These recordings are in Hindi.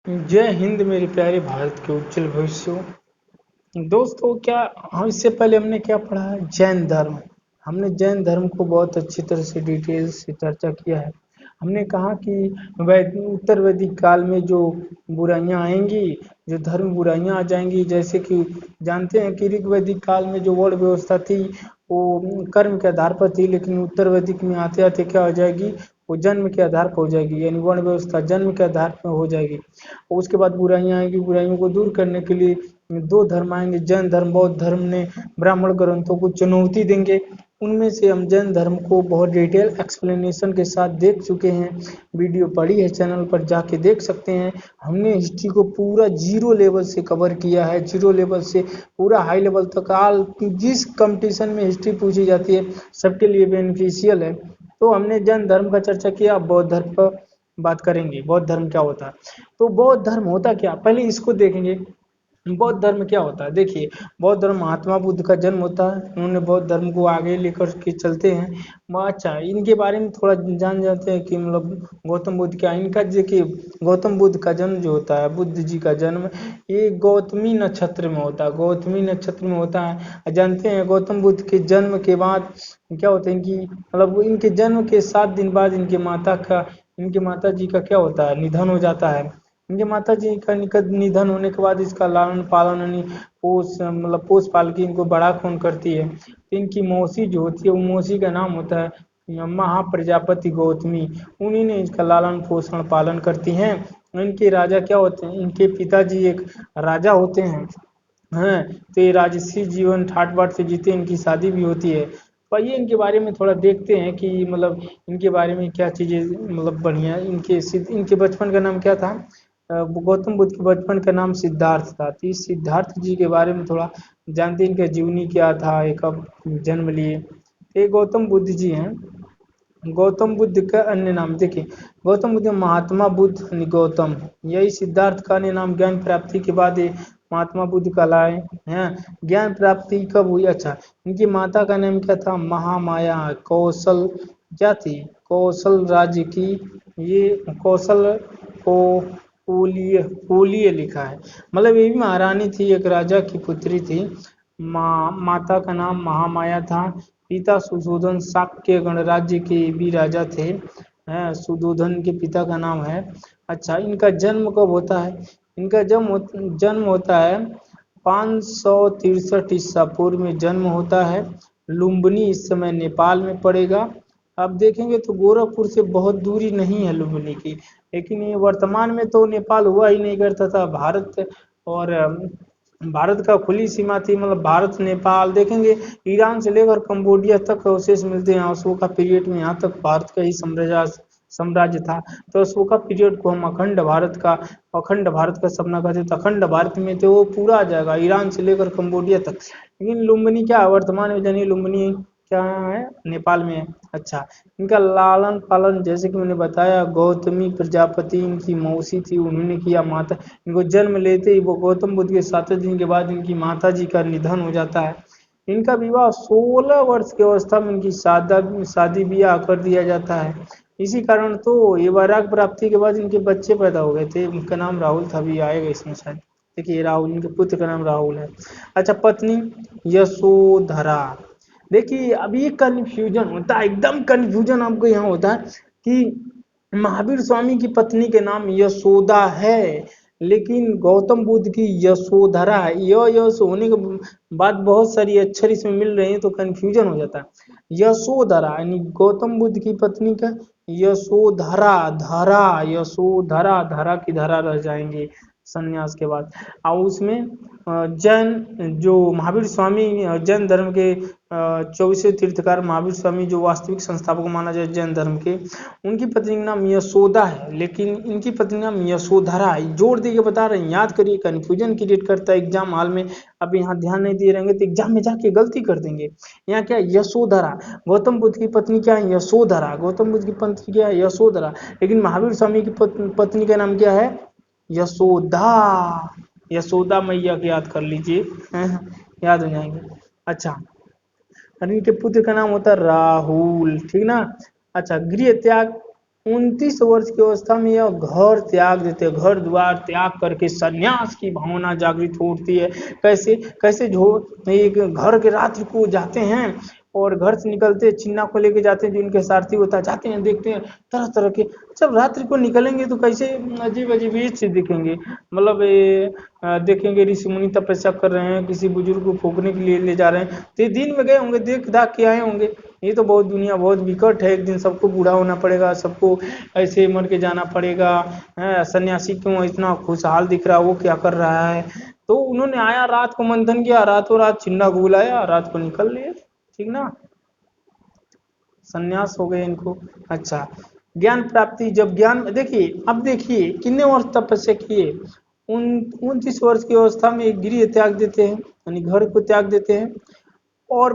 जय हिंद मेरे प्यारे भारत के उज्जवल भविष्य। दोस्तों, क्या हम इससे पहले हमने क्या पढ़ा है? जैन धर्म। हमने जैन धर्म को बहुत अच्छी तरह से डिटेल से चर्चा किया है। हमने कहा कि उत्तर वैदिक काल में जो बुराइयां आएंगी, जो धर्म बुराइयां आ जाएंगी, जैसे कि जानते हैं कि ऋग वैदिक काल में जो वर्ण व्यवस्था थी वो कर्म के आधार पर थी, लेकिन उत्तर वैदिक में आते आते क्या हो जाएगी, वो जन्म के आधार पर हो जाएगी, यानी वर्ण व्यवस्था जन्म के आधार पर हो जाएगी। उसके बाद बुराइयां आएंगी, बुराइयों को दूर करने के लिए दो धर्म आएंगे, जैन धर्म बौद्ध धर्म ने ब्राह्मण ग्रंथों को चुनौती देंगे। उनमें से हम जैन धर्म को बहुत डिटेल एक्सप्लेनेशन के साथ देख चुके हैं, वीडियो पड़ी है, चैनल पर जाके देख सकते हैं। हमने हिस्ट्री को पूरा जीरो लेवल से कवर किया है, जीरो लेवल से पूरा हाई लेवल तक। आल जिस कंपटीशन में हिस्ट्री पूछी जाती है सबके लिए बेनिफिशियल है। तो हमने जैन धर्म का चर्चा किया, बौद्ध धर्म पर बात करेंगे। बौद्ध धर्म क्या होता है? तो बौद्ध धर्म होता क्या, पहले इसको देखेंगे। बौद्ध धर्म क्या होता है? देखिए, बौद्ध धर्म महात्मा बुद्ध का जन्म होता है, उन्होंने बौद्ध धर्म को आगे लेकर के चलते हैं। अच्छा, इनके बारे में थोड़ा जान जाते हैं कि मतलब गौतम बुद्ध क्या, इनका देखिए गौतम बुद्ध का जन्म जो होता है, बुद्ध जी का जन्म ये गौतमी नक्षत्र में होता है, गौतमी नक्षत्र में होता है। जानते हैं गौतम बुद्ध के जन्म के बाद क्या होता है, इनकी मतलब इनके जन्म के 7 दिन बाद इनके माता जी का क्या होता है, निधन हो जाता है। इनके माता जी का निधन होने के बाद इसका लालन पालन यानी पोष पाल के इनको बड़ा खून करती है। तो इनकी मौसी जो होती है, वो मौसी का नाम होता है महाप्रजापति गौतमी। उन्हीं ने इसका लालन पोषण पालन करती हैं। इनके राजा क्या होते हैं, इनके पिताजी एक राजा होते हैं। हैं, तो ये राजसी जीवन ठाट बाट से जीते, इनकी शादी भी होती है। तो आइए इनके बारे में थोड़ा देखते हैं कि मतलब इनके बारे में क्या चीज़ें मतलब बढ़िया। इनके बचपन का नाम क्या था? गौतम बुद्ध के बचपन का नाम सिद्धार्थ था। तो इस सिद्धार्थ जी के बारे में थोड़ा जानते हैं, इनका जीवनी क्या था, ये कब जन्म लिए। ये गौतम बुद्ध जी हैं। गौतम बुद्ध का अन्य नाम देखिए, गौतम बुद्ध महात्मा बुद्ध यानी गौतम, यही सिद्धार्थ का अन्य नाम। ज्ञान प्राप्ति के बाद ये महात्मा बुद्ध कहलाए हैं। ज्ञान प्राप्ति कब हुई? अच्छा, इनकी माता का नाम क्या था? महामाया। कौशल क्या थी? कौशल राज्य की, ये कौशल को पोलिय लिखा है, मतलब ये भी महारानी थी, एक राजा की पुत्री थी। माता का नाम महामाया था। पिता सुशोधन शाक्य गणराज्य के भी राजा थे। हैं, सुशोधन के पिता का नाम है। अच्छा, इनका जन्म कब होता है? इनका जन्म होता है 563 ईसा पूर्व में जन्म होता है। लुम्बिनी इस समय नेपाल में पड़ेगा। आप देखेंगे तो गोरखपुर से बहुत दूरी नहीं है लुम्बिनी की, लेकिन ये वर्तमान में तो नेपाल हुआ ही नहीं करता था। भारत और भारत का खुली सीमा थी, मतलब भारत नेपाल देखेंगे, ईरान से लेकर कंबोडिया तक अवशेष मिलते हैं अशोका पीरियड में। यहाँ तक भारत का ही साम्राज्य था। तो अशोका पीरियड को हम अखंड भारत का सपना कहते थे। अखंड भारत में तो वो पूरा आ जाएगा, ईरान से लेकर कंबोडिया तक। लेकिन लुम्बिनी क्या है वर्तमान में, जानिए लुम्बिनी क्या है, नेपाल में है। अच्छा, इनका लालन पालन जैसे कि मैंने बताया, गौतमी प्रजापति इनकी मौसी थी, उन्होंने किया। माता इनको जन्म लेते ही वो गौतम बुद्ध के 7 दिन के बाद इनकी माता जी का निधन हो जाता है। इनका विवाह 16 वर्ष की अवस्था में इनकी शादी ब्याह कर दिया जाता है। इसी कारण तो ये वैराग प्राप्ति के बाद इनके बच्चे पैदा हो गए थे। उनका नाम राहुल था, भी आएगा इसमें शायद। देखिए राहुल, इनके पुत्र का नाम राहुल है। अच्छा, पत्नी यशोधरा। देखिए अभी कन्फ्यूजन होता है, एकदम कन्फ्यूजन आपको यहाँ होता है कि महावीर स्वामी की पत्नी के नाम यशोदा है, लेकिन गौतम बुद्ध की यशोधरा है। यश होने के बाद बहुत सारी अक्षर इसमें मिल रहे हैं, तो कंफ्यूजन हो जाता है। यशोधरा यानी गौतम बुद्ध की पत्नी का यशोधरा, धरा, यशोधरा, धरा की धरा रह जाएंगे संन्यास के बाद। और उसमें जैन जो महावीर स्वामी जैन धर्म के 24वें तीर्थकार महावीर स्वामी जो वास्तविक संस्थापक माना जाए जैन धर्म के, उनकी पत्नी का नाम यशोदा है, लेकिन इनकी पत्नी का नाम यशोधरा है। जोड़ दे के बता रहे हैं, याद करिए, कन्फ्यूजन क्रिएट करता है एग्जाम हॉल में। अब यहाँ ध्यान नहीं दे रहेंगे तो एग्जाम में जाके गलती कर देंगे। यहाँ क्या है? यशोधरा। गौतम बुद्ध की पत्नी क्या है? यशोधरा। गौतम बुद्ध की पत्नी क्या है? यशोधरा। लेकिन महावीर स्वामी की पत्नी का नाम क्या है? यशोदा। यशोदा मैया को याद कर लीजिए, याद हो जाएंगे। अच्छा, और इनके पुत्र का नाम होता है राहुल, ठीक ना। अच्छा, गृह त्याग 29 वर्ष की अवस्था में यह घर त्याग देते हैं, घर द्वार त्याग करके सन्यास की भावना जागृत होती है। कैसे कैसे जो एक घर के रात्रि को जाते हैं और घर से निकलते चिन्ना को लेके जाते हैं, जो इनके सारथी होता है, जाते हैं देखते हैं तरह तरह के। जब रात्रि को निकलेंगे तो कैसे अजीब अजीब ये चीज दिखेंगे, मतलब देखेंगे ऋषि मुनि तपस्या कर रहे हैं, किसी बुजुर्ग को फूकने के लिए ले जा रहे हैं, तो ये दिन में गए होंगे, देख दाख के आए होंगे। ये तो बहुत दुनिया बहुत विकट है, एक दिन सबको बूढ़ा होना पड़ेगा, सबको ऐसे मर के जाना पड़ेगा। सन्यासी क्यों इतना खुशहाल दिख रहा है, वो क्या कर रहा है। तो उन्होंने आया, रात को मंथन किया, रातों रात चिन्ना को बुलाया, रात को निकल लिए, ठीक ना, संन्यास हो गए इनको। अच्छा, ज्ञान प्राप्ति, जब ज्ञान, देखिए अब देखिए कितने वर्ष तपस्या किए, 29 वर्ष की अवस्था में गृह त्याग देते हैं, यानी घर को त्याग देते हैं, और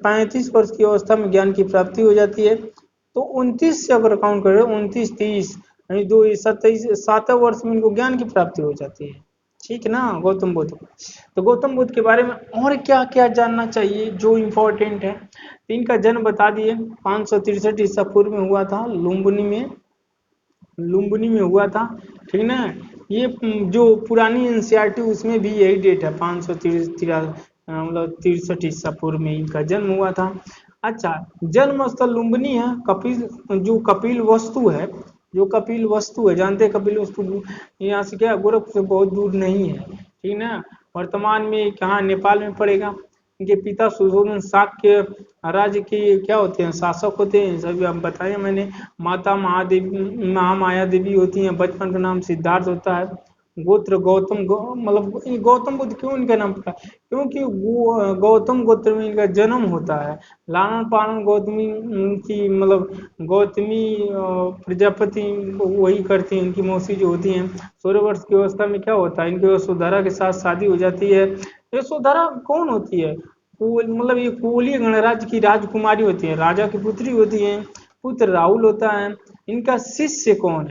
35 वर्ष की अवस्था में ज्ञान की प्राप्ति हो जाती है। तो 29 से अगर काउंट करें, 29 30 यानी 2 27 7वें वर्ष में इनको ज्ञान की प्राप्ति हो जाती है, ठीक ना गौतम बुद्ध। तो गौतम बुद्ध के बारे में और क्या क्या जानना चाहिए जो इम्पोर्टेंट है, तो इनका जन्म बता दिए, 563 ईसा पूर्व में हुआ था, लुम्बिनी में हुआ था, ठीक ना। ये जो पुरानी एनसीईआरटी उसमें भी यही डेट है, 563 ईसा पूर्व में इनका जन्म हुआ था। अच्छा, जन्म स्थल लुम्बिनी है, कपिल जो कपिल वस्तु है, जो कपिल वस्तु है, जानते हैं कपिल वस्तु यहाँ से क्या गोरखपुर से बहुत दूर नहीं है, ठीक ना। वर्तमान में कहाँ, नेपाल में पड़ेगा। इनके पिता सुशोधन शाक्य राज्य के क्या होते हैं, शासक होते हैं, सभी आप बताया मैंने। माता महादेवी महामाया देवी होती हैं, बचपन का नाम सिद्धार्थ होता है, गोत्र गौतम मतलब गौतम बुद्ध क्यों इनका नाम पड़ा, क्योंकि वो गौतम गोत्र में इनका जन्म होता है। लालन पालन गौतमी की मतलब गौतमी प्रजापति वही करती हैं, इनकी मौसी जो होती हैं। 16 वर्ष की अवस्था में क्या होता है, इनकी यशोधरा के साथ शादी हो जाती है। यशोधरा कौन होती है, मतलब ये कुलीय गणराज्य की राजकुमारी होती है, राजा की पुत्री होती है, पुत्र राहुल होता है। इनका शिष्य कौन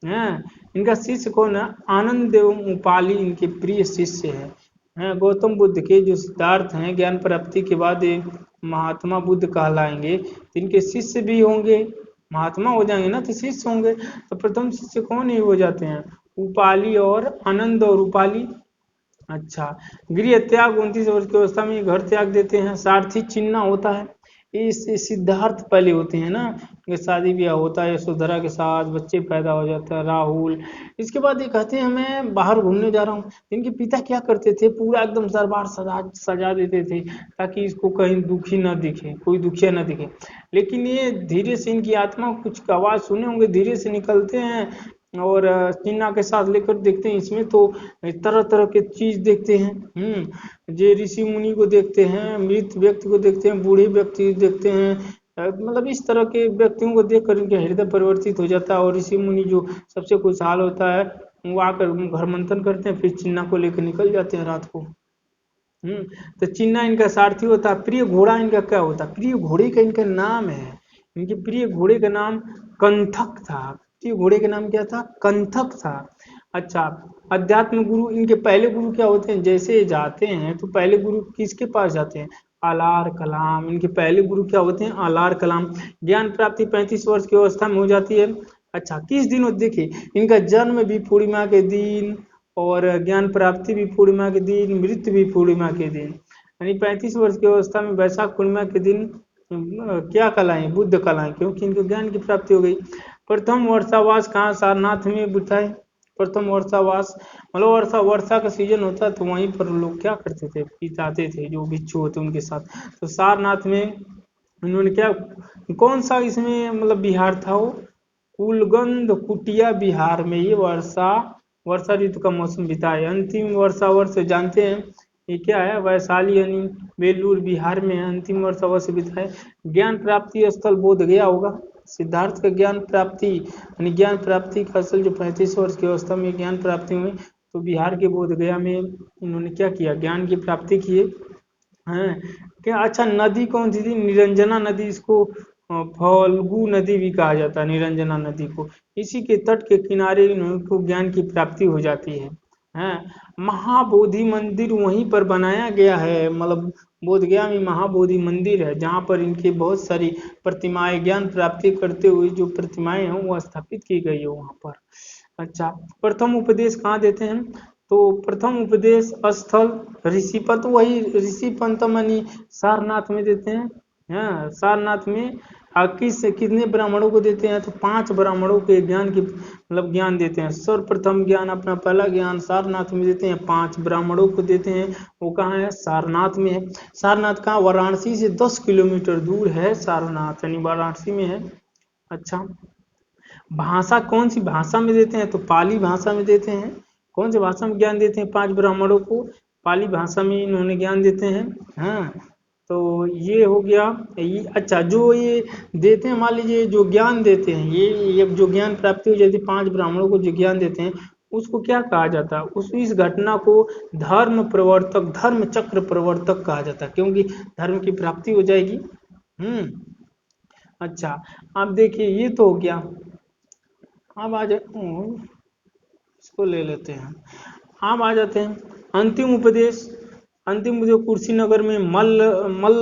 है, इनका शिष्य कौन है, आनंद एवं उपाली इनके प्रिय शिष्य हैं। गौतम बुद्ध के जो सिद्धार्थ हैं, ज्ञान प्राप्ति के बाद ये महात्मा बुद्ध कहलाएंगे, तो इनके शिष्य भी होंगे, महात्मा हो जाएंगे ना तो शिष्य होंगे। तो प्रथम शिष्य कौन है, हो जाते हैं उपाली और आनंद और उपाली। अच्छा, गृह त्याग, 29 वर्ष की अवस्था में घर त्याग देते हैं। सारथी चिन्ना होता है, ये सिद्धार्थ पहले होते हैं ना, ये शादी ब्याह होता है यशोधरा के साथ, बच्चे पैदा हो जाता है राहुल। इसके बाद ये कहते हैं मैं बाहर घूमने जा रहा हूँ। इनके पिता क्या करते थे, पूरा एकदम दरबार सजा सजा देते थे ताकि इसको कहीं दुखी न दिखे, कोई दुखिया न दिखे। लेकिन ये धीरे से इनकी आत्मा कुछ आवाज सुने होंगे, धीरे से निकलते हैं और चिन्ना के साथ लेकर देखते हैं, इसमें तो तरह तरह के चीज देखते हैं। जे ऋषि मुनि को देखते हैं, मृत व्यक्ति को देखते हैं, बूढ़े व्यक्ति देखते हैं, मतलब इस तरह के व्यक्तियों को देखकर इनके हृदय परिवर्तित हो जाता है। और ऋषि मुनि जो सबसे खुशहाल होता है वो आकर घर मंथन करते हैं, फिर चिन्ना को लेकर निकल जाते हैं रात को। तो चिन्ना इनका सारथी होता है। प्रिय घोड़ा इनका क्या होता है, प्रिय घोड़े का इनका नाम है, इनके प्रिय घोड़े का नाम कंथक था। प्रिय घोड़े का नाम क्या था, कंथक था। अच्छा, अध्यात्म गुरु, इनके पहले गुरु क्या होते हैं, जैसे जाते हैं तो पहले गुरु किसके पास जाते हैं, आलार कलाम। इनके पहले गुरु क्या होते हैं, आलार कलाम। ज्ञान प्राप्ति 35 वर्ष की अवस्था में हो जाती है। अच्छा, किस दिन होती, देखिए इनका जन्म भी पूर्णिमा के दिन, और ज्ञान प्राप्ति भी पूर्णिमा के दिन, मृत्यु भी पूर्णिमा के दिन, यानी 35 वर्ष की अवस्था में वैशाख पूर्णिमा के दिन क्या कलाएं, बुद्ध कलाएं, क्योंकि इनको ज्ञान की प्राप्ति हो गई। प्रथम वर्षावास कहाँ, सारनाथ में बिताए। प्रथम वर्षावास मतलब वर्षा का सीजन होता है तो वहीं पर लोग क्या करते थे, बिताते थे, जो भिक्षु होते उनके साथ। तो सारनाथ में उन्होंने क्या, कौन सा इसमें मतलब बिहार था वो, कुलगंध कुटिया बिहार में ये वर्षा ऋतु का मौसम बिताए। अंतिम वर्षा वर्ष जानते हैं ये क्या है, वैशाली यानी बेलूर बिहार में अंतिम वर्षा वर्ष बिताए। ज्ञान प्राप्ति स्थल बोध गया होगा। सिद्धार्थ का ज्ञान प्राप्ति यानी ज्ञान प्राप्ति का असल जो 35 वर्ष की अवस्था में ज्ञान प्राप्ति हुई, तो बिहार के बोध गया में इन्होंने क्या किया, ज्ञान की प्राप्ति किए हैं। क्या, अच्छा नदी कौन सी थी, निरंजना नदी, इसको फल्गु नदी भी कहा जाता है, निरंजना नदी को। इसी के तट के किनारे इनको ज्ञान की प्राप्ति हो जाती है। हैं। महाबोधि मंदिर वहीं पर बनाया गया है, मतलब बोध गया में महाबोधि मंदिर है, जहाँ पर इनकी बहुत सारी प्रतिमाएं, ज्ञान प्राप्ति करते हुए जो प्रतिमाएं हैं वो स्थापित की गई है वहाँ पर। अच्छा, प्रथम उपदेश कहाँ देते हैं? तो प्रथम उपदेश स्थल ऋषिपत, वही ऋषि पंतमणि सारनाथ में देते हैं। हाँ, सारनाथ में कितने ब्राह्मणों को देते हैं? तो 5 ब्राह्मणों के ज्ञान की, मतलब ज्ञान देते हैं। सर्वप्रथम ज्ञान, अपना पहला ज्ञान सारनाथ में देते हैं, 5 ब्राह्मणों को देते हैं। वो कहाँ है? सारनाथ में है। सारनाथ कहाँ? वाराणसी से 10 किलोमीटर दूर है सारनाथ, यानी वाराणसी में है। अच्छा, भाषा कौन सी भाषा में देते हैं? तो पाली भाषा में देते हैं। कौन सी भाषा में ज्ञान देते हैं 5 ब्राह्मणों को? पाली भाषा में इन्होंने ज्ञान देते हैं। हाँ, तो ये हो गया। अच्छा, जो ये देते हैं, मान लीजिए जो ज्ञान देते हैं, ये जो ज्ञान प्राप्ति हो जाती है 5 ब्राह्मणों को जो ज्ञान देते हैं, उसको क्या कहा जाता है? उस इस घटना को धर्म प्रवर्तक, धर्म चक्र प्रवर्तक कहा जाता है, क्योंकि धर्म की प्राप्ति हो जाएगी। अच्छा, आप देखिए ये तो हो गया। अब आ जाते हैं, इसको ले लेते हैं। अब आ जाते हैं अंतिम उपदेश। अंतिम जो कुर्सीनगर में मल मल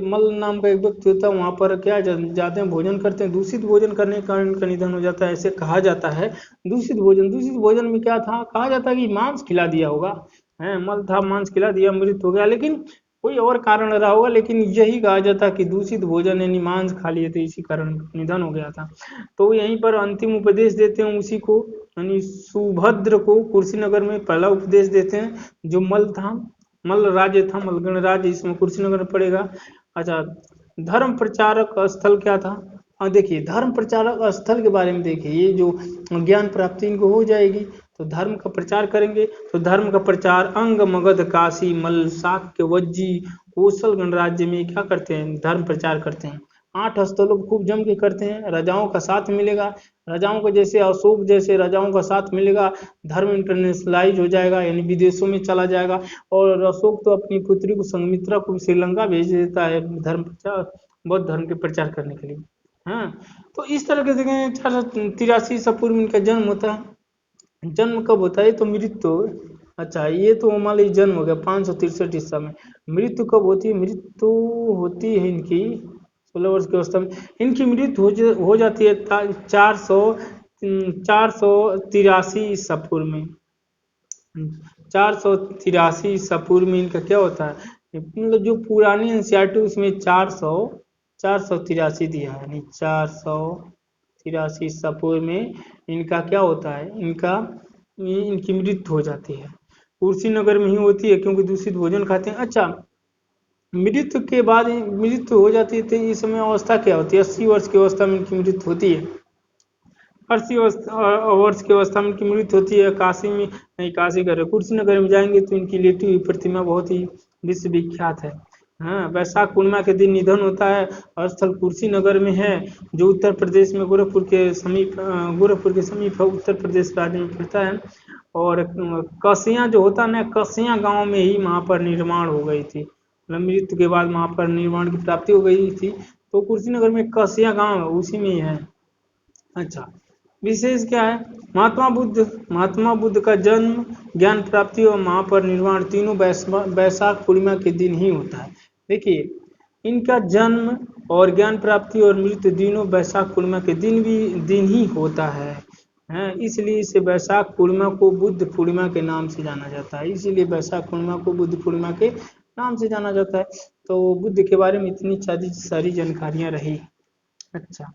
मल नाम का एक व्यक्ति होता है, वहां पर क्या जाते हैं, भोजन करते हैं। दूषित भोजन करने के कारण इनका निधन हो जाता है, ऐसे कहा जाता है। दूषित भोजन में क्या था? कहा जाता है कि मांस खिला दिया होगा, है मल था, मांस खिला दिया, मृत हो गया, लेकिन कोई और कारण रहा होगा, लेकिन यही कहा जाता कि दूषित भोजन यानी मांस खा लिए थे, इसी कारण निधन हो गया था। तो यहीं पर अंतिम उपदेश देते हैं उसी को, यानी सुभद्र को कुर्सीनगर में पहला उपदेश देते हैं, जो मल था, मल्ल राज्य था, मलगण राज्य, इसमें कुर्सीनगर में पड़ेगा। अच्छा, धर्म प्रचारक स्थल क्या था? हाँ, देखिए धर्म प्रचारक स्थल के बारे में देखिए, ये जो ज्ञान प्राप्ति इनको हो जाएगी तो धर्म का प्रचार करेंगे। तो धर्म का प्रचार अंग मगध काशी मल शाक्य वज्जी कौशल गणराज्य में क्या करते हैं? धर्म प्रचार करते हैं। 8 स्थलों को खूब जम के करते हैं। राजाओं का साथ मिलेगा, राजाओं को जैसे अशोक जैसे राजाओं का साथ मिलेगा, धर्म इंटरनेशनलाइज हो जाएगा, यानी विदेशों में चला जाएगा। और अशोक तो अपनी पुत्री को संघमित्रा को श्रीलंका भेज देता है धर्म प्रचार, बौद्ध धर्म के प्रचार करने के लिए। हाँ, तो इस तरह के देखें 483 ईसा पूर्व में इनका जन्म होता है। जन्म कब होता है? तो मृत्यु, अच्छा ये तो मान लीजिए जन्म हो गया 563 ईसा में। मृत्यु कब होती है? मृत्यु होती है इनकी 16 वर्ष की अवस्था में। इनकी मृत्यु हो जाती है 483 ईसा पूर्व में। 483 ईसा पूर्व में इनका क्या होता है? मतलब जो पुरानी एनसीईआरटी उसमें 483 दिया है, यानी 483 ईसा पूर्व में इनका क्या होता है? इनकी मृत्यु हो जाती है। कुर्सीनगर में ही होती है, क्योंकि दूषित भोजन खाते हैं। अच्छा, मृत्यु के बाद मृत्यु हो जाती है तो इस समय अवस्था क्या होती है? 80 वर्ष की अवस्था में इनकी मृत्यु होती है। 80 वर्ष की अवस्था में इनकी मृत्यु होती है। काशी में नहीं, काशी कर कुर्सीनगर में जाएंगे तो इनकी लेटी हुई प्रतिमा बहुत ही विश्व विख्यात है। हाँ, वैशाख पूर्णिमा के दिन निधन होता है और स्थल कुर्सीनगर में है, जो उत्तर प्रदेश में गोरखपुर के समीप है, उत्तर प्रदेश राज्य में पड़ता है। और कसियां जो होता है ना, कसियां गांव में ही वहाँ पर निर्माण हो गई थी, मतलब मृत्यु के बाद वहाँ पर निर्माण की प्राप्ति हो गई थी। तो कुर्सीनगर में कसिया गांव है, उसी में ही है। अच्छा, विशेष क्या है? महात्मा बुद्ध का जन्म, ज्ञान प्राप्ति और महापरिनिर्वाण तीनों वैशाख पूर्णिमा के दिन ही होता है। देखिए, इनका जन्म और ज्ञान प्राप्ति और मृत्यु तीनों वैशाख पूर्णिमा के दिन ही होता है। इसलिए इसे वैशाख पूर्णिमा को बुद्ध पूर्णिमा के नाम से जाना जाता है। इसीलिए वैशाख पूर्णिमा को बुद्ध पूर्णिमा के नाम से जाना जाता है। तो बुद्ध के बारे में इतनी सारी जानकारियां रही। अच्छा,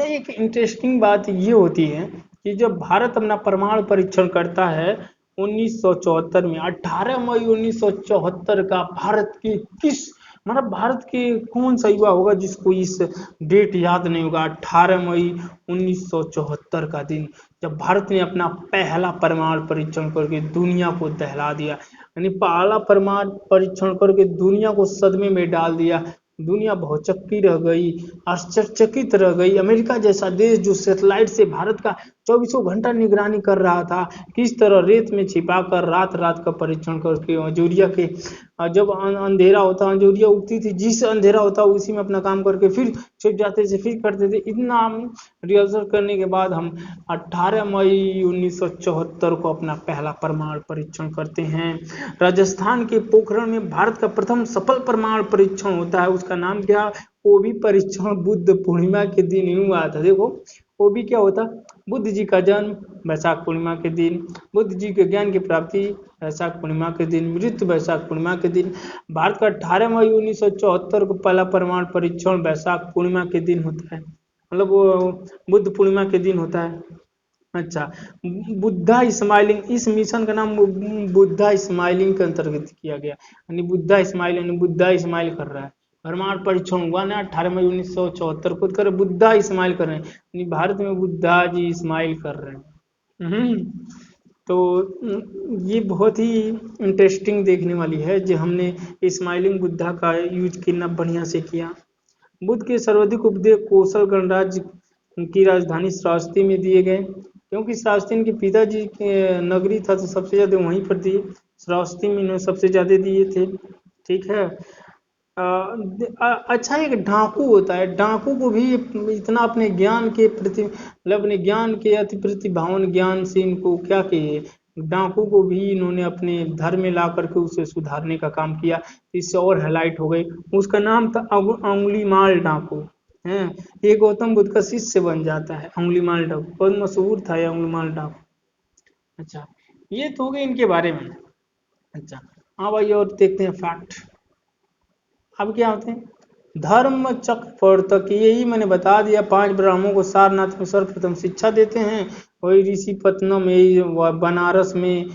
एक इंटरेस्टिंग बात ये होती है कि जब भारत अपना परमाणु परीक्षण करता है 1974 में, 18 मई 1974 का, भारत के किस, मतलब भारत के कौन सा युवा होगा जिसको इस डेट याद नहीं होगा? 18 मई 1974 का दिन, जब भारत ने अपना पहला परमाणु परीक्षण करके दुनिया को दहला दिया, यानी पहला परमाणु परीक्षण करके दुनिया को सदमे में डाल दिया। दुनिया भौचक्की रह गई, आश्चर्यचकित रह गई। अमेरिका जैसा देश जो सैटेलाइट से भारत का चौबीसों घंटा निगरानी कर रहा था, किस तरह रेत में छिपा कर रात रात का परीक्षण करके अंजोरिया के जब अंधेरा होता अंजोरिया उगती थी, जिस अंधेरा होता उसी में अपना काम करके फिर छिप जाते थे, फिर करते थे। इतना रिहर्सल करने के बाद हम 18 मई 1974 को अपना पहला परमाणु परीक्षण करते हैं। राजस्थान के पोखरण में भारत का प्रथम सफल परमाणु परीक्षण होता है। उसका नाम क्या? वो भी परीक्षण बुद्ध पूर्णिमा के दिन ही हुआ था। देखो वो भी क्या होता, बुद्ध जी का जन्म वैशाख पूर्णिमा के दिन, बुद्ध जी के ज्ञान की प्राप्ति वैशाख पूर्णिमा के दिन, मृत्यु वैशाख पूर्णिमा के दिन। भारत का 18 मई 1974 को पहला परमाणु परीक्षण वैशाख पूर्णिमा के दिन होता है, मतलब वो बुद्ध पूर्णिमा के दिन होता है। अच्छा, बुद्धा स्माइलिंग, इस मिशन का नाम बुद्धा स्माइलिंग के अंतर्गत किया गया, यानी बुद्धा स्माइल, यानी बुद्धा स्माइल कर रहा है। परमाणु परीक्षण हुआ ना 18 मई 1974 को, कर बुद्धा स्माइल कर रहे हैं, यानी भारत में बुद्धा जी स्माइल कर रहे हैं। तो ये बहुत ही इंटरेस्टिंग देखने वाली है जो हमने स्माइलिंग बुद्धा का यूज कितना बढ़िया से किया। बुद्ध के सर्वाधिक उपदेश कौशल गणराज्य की राजधानी श्रावस्ती में दिए गए, क्योंकि श्रावस्ती इनके पिताजी के नगरी था, तो सबसे ज्यादा वहीं पर दिए, श्रावस्ती में इन्होंने सबसे ज्यादा दिए थे। ठीक है। अच्छा, एक डाकू होता है, डाकू को भी इतना अपने ज्ञान के प्रति, मतलब अपने ज्ञान के अति प्रतिभावान ज्ञान से इनको क्या किए, डाकू को भी इन्होंने अपने धर्म में ला करके उसे सुधारने का काम किया, इससे और हाईलाइट हो गई। उसका नाम था अंगुलीमाल डाकू है। ये गौतम बुद्ध का शिष्य बन जाता है अंगुलीमाल डाकू, बहुत मशहूर था ये अंगुलीमाल डाकू। अच्छा, ये तो हो गए इनके बारे में। अच्छा, हाँ भाई, और देखते हैं फैक्ट। अब क्या होते हैं, धर्म चक्र तक, यही मैंने बता दिया। 5 ब्राह्मणों को सारनाथ में सर्वप्रथम शिक्षा देते हैं, वही ऋषिपत्नम बनारस में,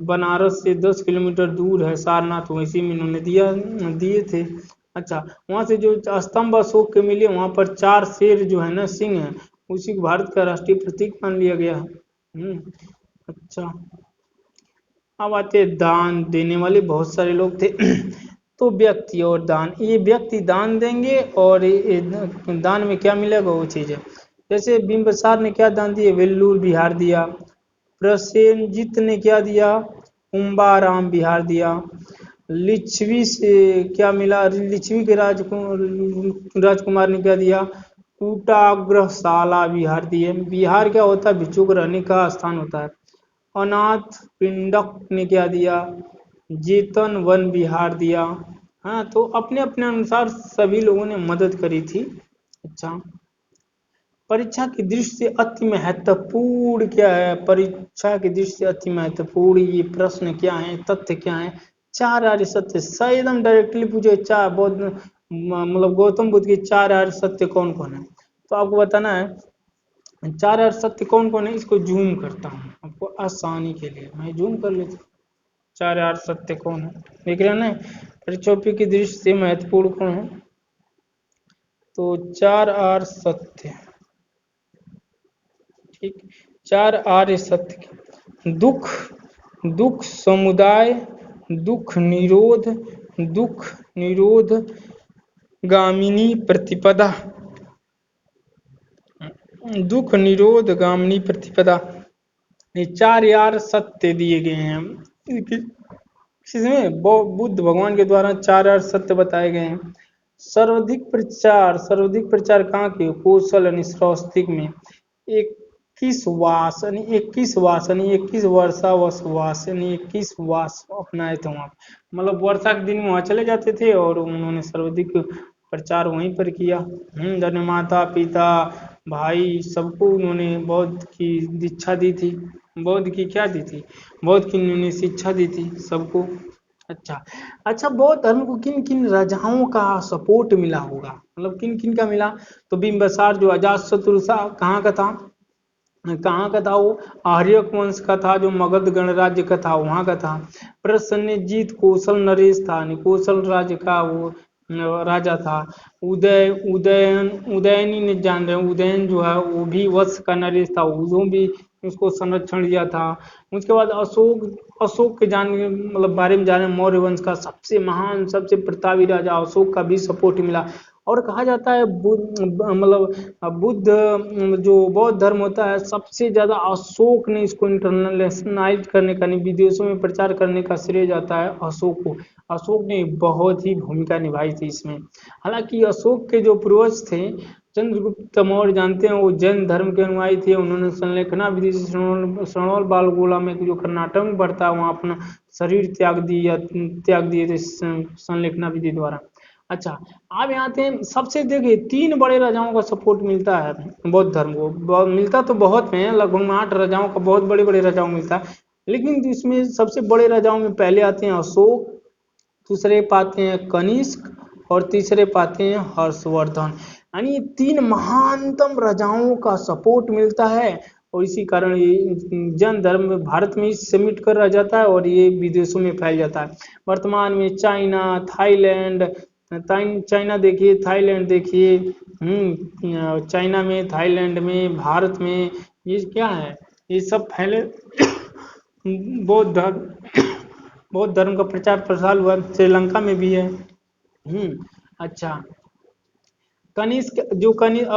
बनारस से 10 किलोमीटर दूर है सारनाथ, वैसे में इन्होंने दिए थे। अच्छा, वहाँ से जो स्तंभ अशोक के मिले, वहाँ पर 4 शेर जो है ना, सिंह है, उसी को भारत का राष्ट्रीय प्रतीक मान लिया गया है। अच्छा, अब आते हैं दान देने वाले बहुत सारे लोग थे। तो व्यक्ति और दान, ये व्यक्ति दान देंगे और दान में क्या मिलेगा वो चीज़ है। जैसे बिंबसार ने क्या दान दिए, वेल्लूर बिहार दिया। प्रसेनजीत ने क्या दिया, कुंभाराम बिहार दिया। लिच्छवी से क्या मिला, लिच्छवी के राजकुमार ने क्या दिया, कूटाग्रशाला बिहार दिए। बिहार क्या होता है, भिक्षु को रहने का स्थान होता है। अनाथ पिंडक ने क्या दिया, जेतन वन बिहार दिया। हाँ, तो अपने अपने अनुसार सभी लोगों ने मदद करी थी। अच्छा, परीक्षा की दृष्टि से अति महत्वपूर्ण क्या है, परीक्षा की दृष्टि से अति महत्वपूर्ण ये प्रश्न क्या है, तथ्य क्या है। 4 आर्य सत्य, एकदम डायरेक्टली पूछे, 4 बौद्ध मतलब गौतम बुद्ध के 4 आर्य सत्य कौन कौन है, तो आपको बताना है 4 आर्य सत्य कौन कौन है। इसको जूम करता हूँ आपको आसानी के लिए, मैं जूम कर लेता हूँ। 4 आर्य सत्य कौन है, देख रहे हैं ना, परीक्षा की दृष्टि से महत्वपूर्ण कौन है, तो 4 आर्य सत्य। ठीक, 4 आर्य सत्य, दुख, दुख समुदाय, दुख निरोध, दुख निरोध गामिनी प्रतिपदा, दुख निरोध गामिनी प्रतिपदा, ये 4 यार सत्य दिए गए हैं। इसमें बुद्ध भगवान के द्वारा 4 यार सत्य बताए गए हैं। सर्वाधिक प्रचार, सर्वाधिक प्रचार कहाँ के, कौशल यानी श्रावस्तिक में। 21 वास यानी 21 वास यानी 21 वर्षा वास यानी 21 वास अपनाए थे वहाँ, मतलब वर्षा के दिन वहाँ चले जाते थे और उन्होंने सर्वाधिक प्रचार वहीं पर किया। धन्य माता पिता भाई सबको उन्होंने बौद्ध की दीक्षा दी थी, बौद्ध की क्या दी थी, बौद्ध की उन्होंने शिक्षा दी थी सबको। अच्छा, अच्छा, बौद्ध धर्म को किन किन राजाओं का सपोर्ट मिला होगा, मतलब किन किन का मिला, तो बिंबिसार जो अजातशत्रु कहाँ का था, कहाँ का था वो, आर्यक वंश का था, जो मगध गणराज्य का था वहाँ का था। प्रसन्नजीत कौशल नरेश था, कौशल राज्य का वो राजा था। उदयनी ने जान रहे, उदयन जो है वो भी वत्स का नरेश था, वो भी उसको संरक्षण दिया था। उसके बाद अशोक, अशोक के जाने मतलब बारे में जाने, मौर्य वंश का सबसे महान सबसे प्रतापी राजा अशोक का भी सपोर्ट मिला। और कहा जाता है बुद्ध जो बौद्ध धर्म होता है, सबसे ज्यादा अशोक ने इसको इंटरनेशनलाइज करने का, विदेशों में प्रचार करने का श्रेय जाता है अशोक को। अशोक ने बहुत ही भूमिका निभाई थी इसमें। हालांकि अशोक के जो पूर्वज थे चंद्रगुप्त मौर्य, जानते हैं, वो जैन धर्म के अनुयायी थे। उन्होंने संलेखना विधि से श्रवण बालगोला में, जो कर्नाटक में पड़ता है, वहाँ अपना शरीर त्याग दिए थे संलेखना विधि द्वारा। अच्छा, अब यहाँ आते हैं, सबसे देखिए 3 बड़े राजाओं का सपोर्ट मिलता है बौद्ध धर्म को। मिलता तो बहुत है, लगभग 8 राजाओं का, बहुत बड़े बड़े राजाओं को मिलता है, लेकिन इसमें सबसे बड़े राजाओं में पहले आते हैं अशोक, दूसरे पाते हैं कनिष्क, और तीसरे पाते हैं हर्षवर्धन। यानी 3 महानतम राजाओं का सपोर्ट मिलता है, और इसी कारण ये जैन धर्म भारत में ही समिट कर रह जाता है और ये विदेशों में फैल जाता है। वर्तमान में चाइना, थाईलैंड, चाइना देखिए, थाईलैंड देखिए, चाइना में, थाईलैंड में, भारत में, ये क्या है, ये सब फैले बौद्ध धर्म, बौद्ध धर्म का प्रचार प्रसार हुआ। श्रीलंका में भी है। अच्छा, कनिष्क जो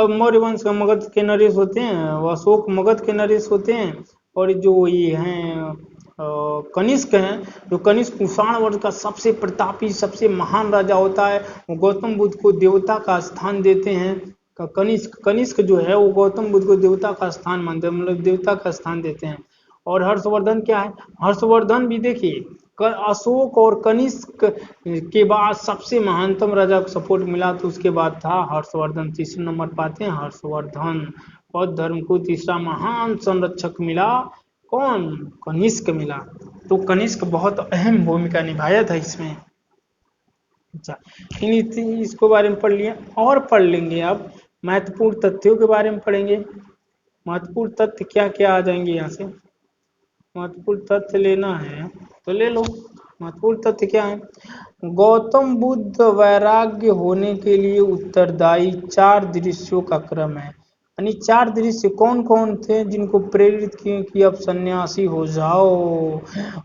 मौर्य वंश का मगध के नरेश होते हैं, वो अशोक मगध के नरेश होते हैं, और जो ये हैं कनिष्क हैं, जो कनिष्क कुषाण वर्ग का सबसे प्रतापी, सबसे महान राजा होता है, वो गौतम बुद्ध को देवता का स्थान देते हैं। कनिष्क कनिष्क जो है वो गौतम बुद्ध को देवता का स्थान मानते हैं, मतलब देवता का स्थान देते हैं। और हर्षवर्धन क्या है, हर्षवर्धन भी देखिए, अशोक और कनिष्क के बाद सबसे महानतम राजा को सपोर्ट मिला, तो उसके बाद था हर्षवर्धन। तीसरे नंबर पाते हैं हर्षवर्धन। बौद्ध धर्म को तीसरा महान संरक्षक मिला, कौन, कनिष्क मिला। तो कनिष्क बहुत अहम भूमिका निभाया था इसमें। अच्छा, इसको बारे में पढ़ लिया, और पढ़ लेंगे अब महत्वपूर्ण तथ्यों के बारे में पढ़ेंगे। महत्वपूर्ण तथ्य क्या क्या आ जाएंगे यहाँ से, महत्वपूर्ण तथ्य लेना है तो ले लो। महत्वपूर्ण तथ्य क्या है, गौतम बुद्ध वैराग्य होने के लिए उत्तरदायी 4 दृश्यों का क्रम है। यानी 4 दृश्य कौन कौन थे जिनको प्रेरित किए कि अब सन्यासी हो जाओ।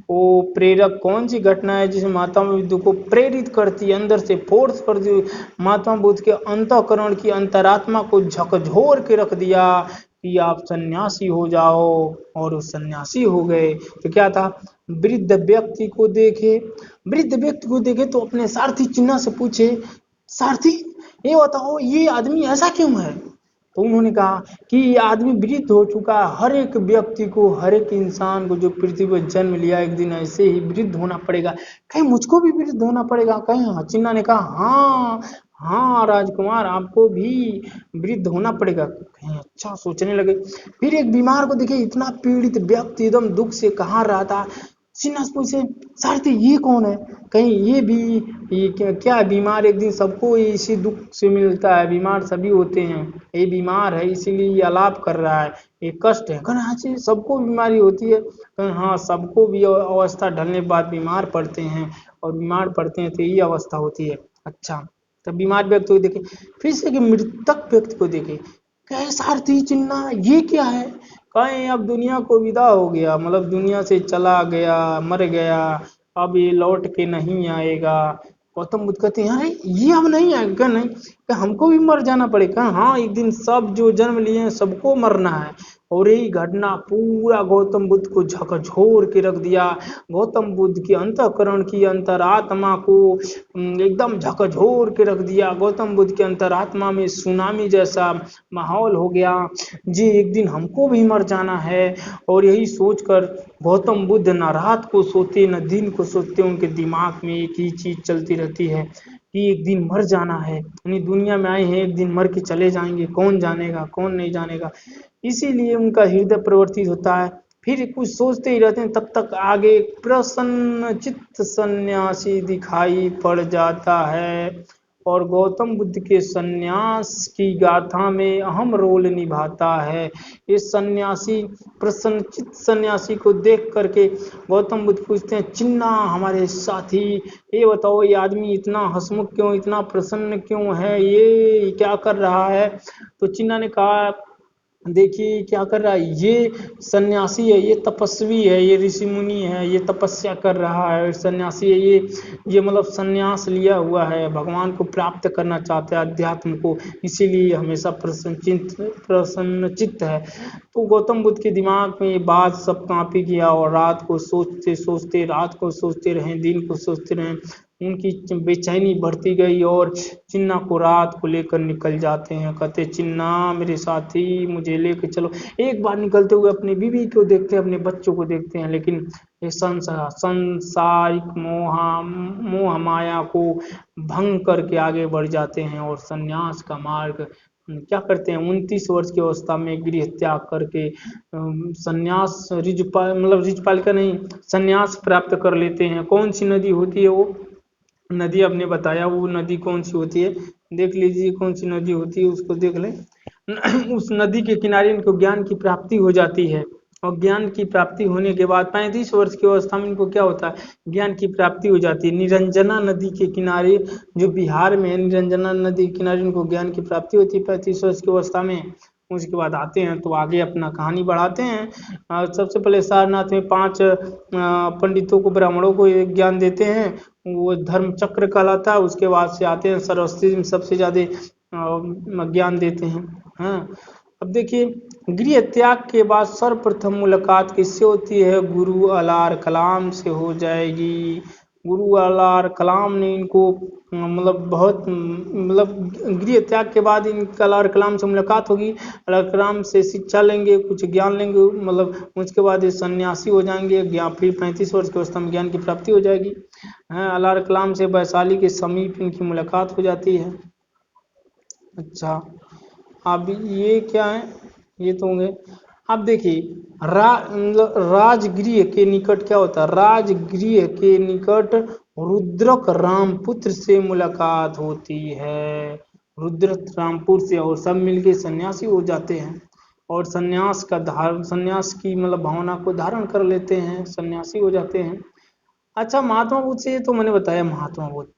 वो प्रेरक कौन सी घटना है जिसे महात्मा बुद्ध को प्रेरित करती है, अंदर से फोर्स कर दी, महात्मा बुद्ध के अंतःकरण की अंतरात्मा को झकझोर के रख दिया कि आप सन्यासी हो जाओ, और वो सन्यासी हो गए। तो क्या था, वृद्ध व्यक्ति को देखे, वृद्ध व्यक्ति को देखे तो अपने सारथी चिन्ह से पूछे, सारथी ये बताओ ये आदमी ऐसा क्यों है। तो उन्होंने कहा कि ये आदमी वृद्ध हो चुका है, हर एक व्यक्ति को, हर एक इंसान को जो पृथ्वी पर जन्म लिया एक दिन ऐसे ही वृद्ध होना पड़ेगा, कहीं मुझको भी वृद्ध होना पड़ेगा। कहीं चिन्ना ने कहा हाँ हाँ राजकुमार, आपको भी वृद्ध होना पड़ेगा। कहीं अच्छा सोचने लगे। फिर एक बीमार को देखे, इतना पीड़ित व्यक्ति एकदम दुख से कहाँ रहा था, सिन्हा से पूछे सारथी ये कौन है, कहीं ये भी, ये क्या बीमार, एक दिन सबको इसी दुख से मिलता है, बीमार सभी होते हैं, ये बीमार है इसीलिए ये आलाप कर रहा है, ये कष्ट है। कहना हाँ सबको बीमारी होती है, कहना हाँ सबको भी अवस्था ढलने के बाद बीमार पड़ते हैं, और बीमार पड़ते हैं तो ये अवस्था होती है। अच्छा, तब बीमार व्यक्ति को देखे, फिर से मृतक व्यक्ति को देखे, कहे सारथी चिन्ना ये क्या है, कहें अब दुनिया को विदा हो गया, मतलब दुनिया से चला गया, मर गया, अब ये लौट के नहीं आएगा। गौतम बुद्ध कहते हैं अरे ये अब नहीं आएगा, नहीं कि हमको भी मर जाना पड़ेगा। हाँ एक दिन सब जो जन्म लिए हैं सबको मरना है। और यही घटना पूरा गौतम बुद्ध को झकझोर के रख दिया, गौतम बुद्ध की अंतःकरण की अंतरात्मा को एकदम झकझोर के रख दिया। गौतम बुद्ध के अंतरात्मा में सुनामी जैसा माहौल हो गया, जी एक दिन हमको भी मर जाना है। और यही सोचकर गौतम बुद्ध न रात को सोते न दिन को सोते, उनके दिमाग में एक ही चीज चलती रहती है कि एक दिन मर जाना है, यानी दुनिया में आए हैं एक दिन मर के चले जाएंगे, कौन जानेगा कौन नहीं जानेगा। इसीलिए उनका हृदय प्रवर्तित होता है, फिर कुछ सोचते ही रहते हैं। तब तक आगे प्रसन्न चित्त सन्यासी दिखाई पड़ जाता है, और गौतम बुद्ध के सन्यास की गाथा में अहम रोल निभाता है। इस सन्यासी, प्रसन्नचित्त सन्यासी को देख करके गौतम बुद्ध पूछते हैं चिन्ना हमारे साथी, ये बताओ ये आदमी इतना हंसमुख क्यों, इतना प्रसन्न क्यों है, ये क्या कर रहा है। तो चिन्ना ने कहा देखिए क्या कर रहा है, ये सन्यासी है, ये तपस्वी है, ये ऋषि मुनि है, ये तपस्या कर रहा है, सन्यासी है ये मतलब सन्यास लिया हुआ है, भगवान को प्राप्त करना चाहता है, अध्यात्म को, इसीलिए हमेशा प्रसन्नचित्त है। तो गौतम बुद्ध के दिमाग में ये बात सब कॉपी किया और रात को सोचते सोचते, रात को सोचते रहे, दिन को सोचते रहे, उनकी बेचैनी बढ़ती गई और चिन्ना को रात को लेकर निकल जाते हैं, कहते चिन्ना मेरे साथी मुझे लेकर चलो। एक बार निकलते हुए अपनी बीवी को देखते हैं, अपने बच्चों को देखते हैं, लेकिन ये संसारिक मोह माया को भंग करके आगे बढ़ जाते हैं और संन्यास का मार्ग क्या करते हैं, 29 वर्ष की अवस्था में गृह त्याग करके संन्यास रिजपाल मतलब रिजपाल का नहीं, संन्यास प्राप्त कर लेते हैं। कौन सी नदी होती है वो नदी, आपने बताया वो नदी कौन सी होती है, देख लीजिए कौन सी नदी होती है, उसको देख लें। उस नदी के किनारे इनको ज्ञान की प्राप्ति हो जाती है और ज्ञान की प्राप्ति होने के बाद 35 वर्ष की अवस्था में इनको क्या होता है, ज्ञान की प्राप्ति हो जाती है। निरंजना नदी के किनारे, जो बिहार में है, निरंजना नदी के किनारे इनको ज्ञान की प्राप्ति होती है 35 वर्ष की अवस्था में। उसके बाद आते हैं तो आगे अपना कहानी बढ़ाते हैं। सबसे पहले सारनाथ में 5 पंडितों को, ब्राह्मणों को ये ज्ञान देते हैं, वो धर्म चक्र कहलाता है। उसके बाद से आते हैं सरस्वती में सबसे ज़्यादा ज्ञान देते हैं। हाँ, अब देखिए गृह त्याग के बाद सर्वप्रथम मुलाकात किससे होती है, गुरु अलार कलाम से हो जाएगी। गुरु अलार कलाम ने इनको मतलब बहुत मतलब गृह त्याग के बाद इनका अलार कलाम से मुलाकात होगी, अलार कलाम से शिक्षा लेंगे, कुछ ज्ञान लेंगे, मतलब उसके बाद ये सन्यासी हो जाएंगे, ज्ञान फिर 35 वर्ष की अवस्था में ज्ञान की प्राप्ति हो जाएगी। अलार कलाम से वैशाली के समीप इनकी मुलाकात हो जाती है। अच्छा, अब ये क्या है, ये तो होंगे। अब देखिए मतलब राजगृह के निकट क्या होता है, राजगृह के निकट रुद्रक रामपुत्र से मुलाकात होती है, रुद्रक रामपुर से, और सब मिलके सन्यासी हो जाते हैं और सन्यास का धारण, सन्यास की मतलब भावना को धारण कर लेते हैं, सन्यासी हो जाते हैं। अच्छा, महात्मा बुद्ध से तो मैंने बताया, महात्मा बुद्ध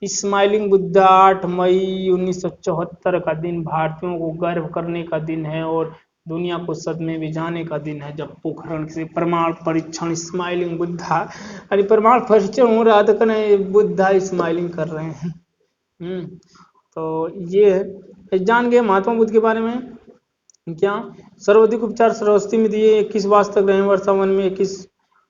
स्माइलिंग बुद्धा 8 मई 1974 का दिन भारतीयों को गर्व करने का दिन है और दुनिया को सदमे में जाने का दिन है, जब पोखरण से परमाणु परीक्षण स्माइलिंग बुद्धा, अरे परमाणु परीक्षण हो रहा था, कहना बुद्धा स्माइलिंग कर रहे हैं। तो ये है, जान गए महात्मा बुद्ध के बारे में क्या। सर्वाधिक उपचार सरस्वती में दिए, 21 वर्ष तक रहे वर्षा वन में,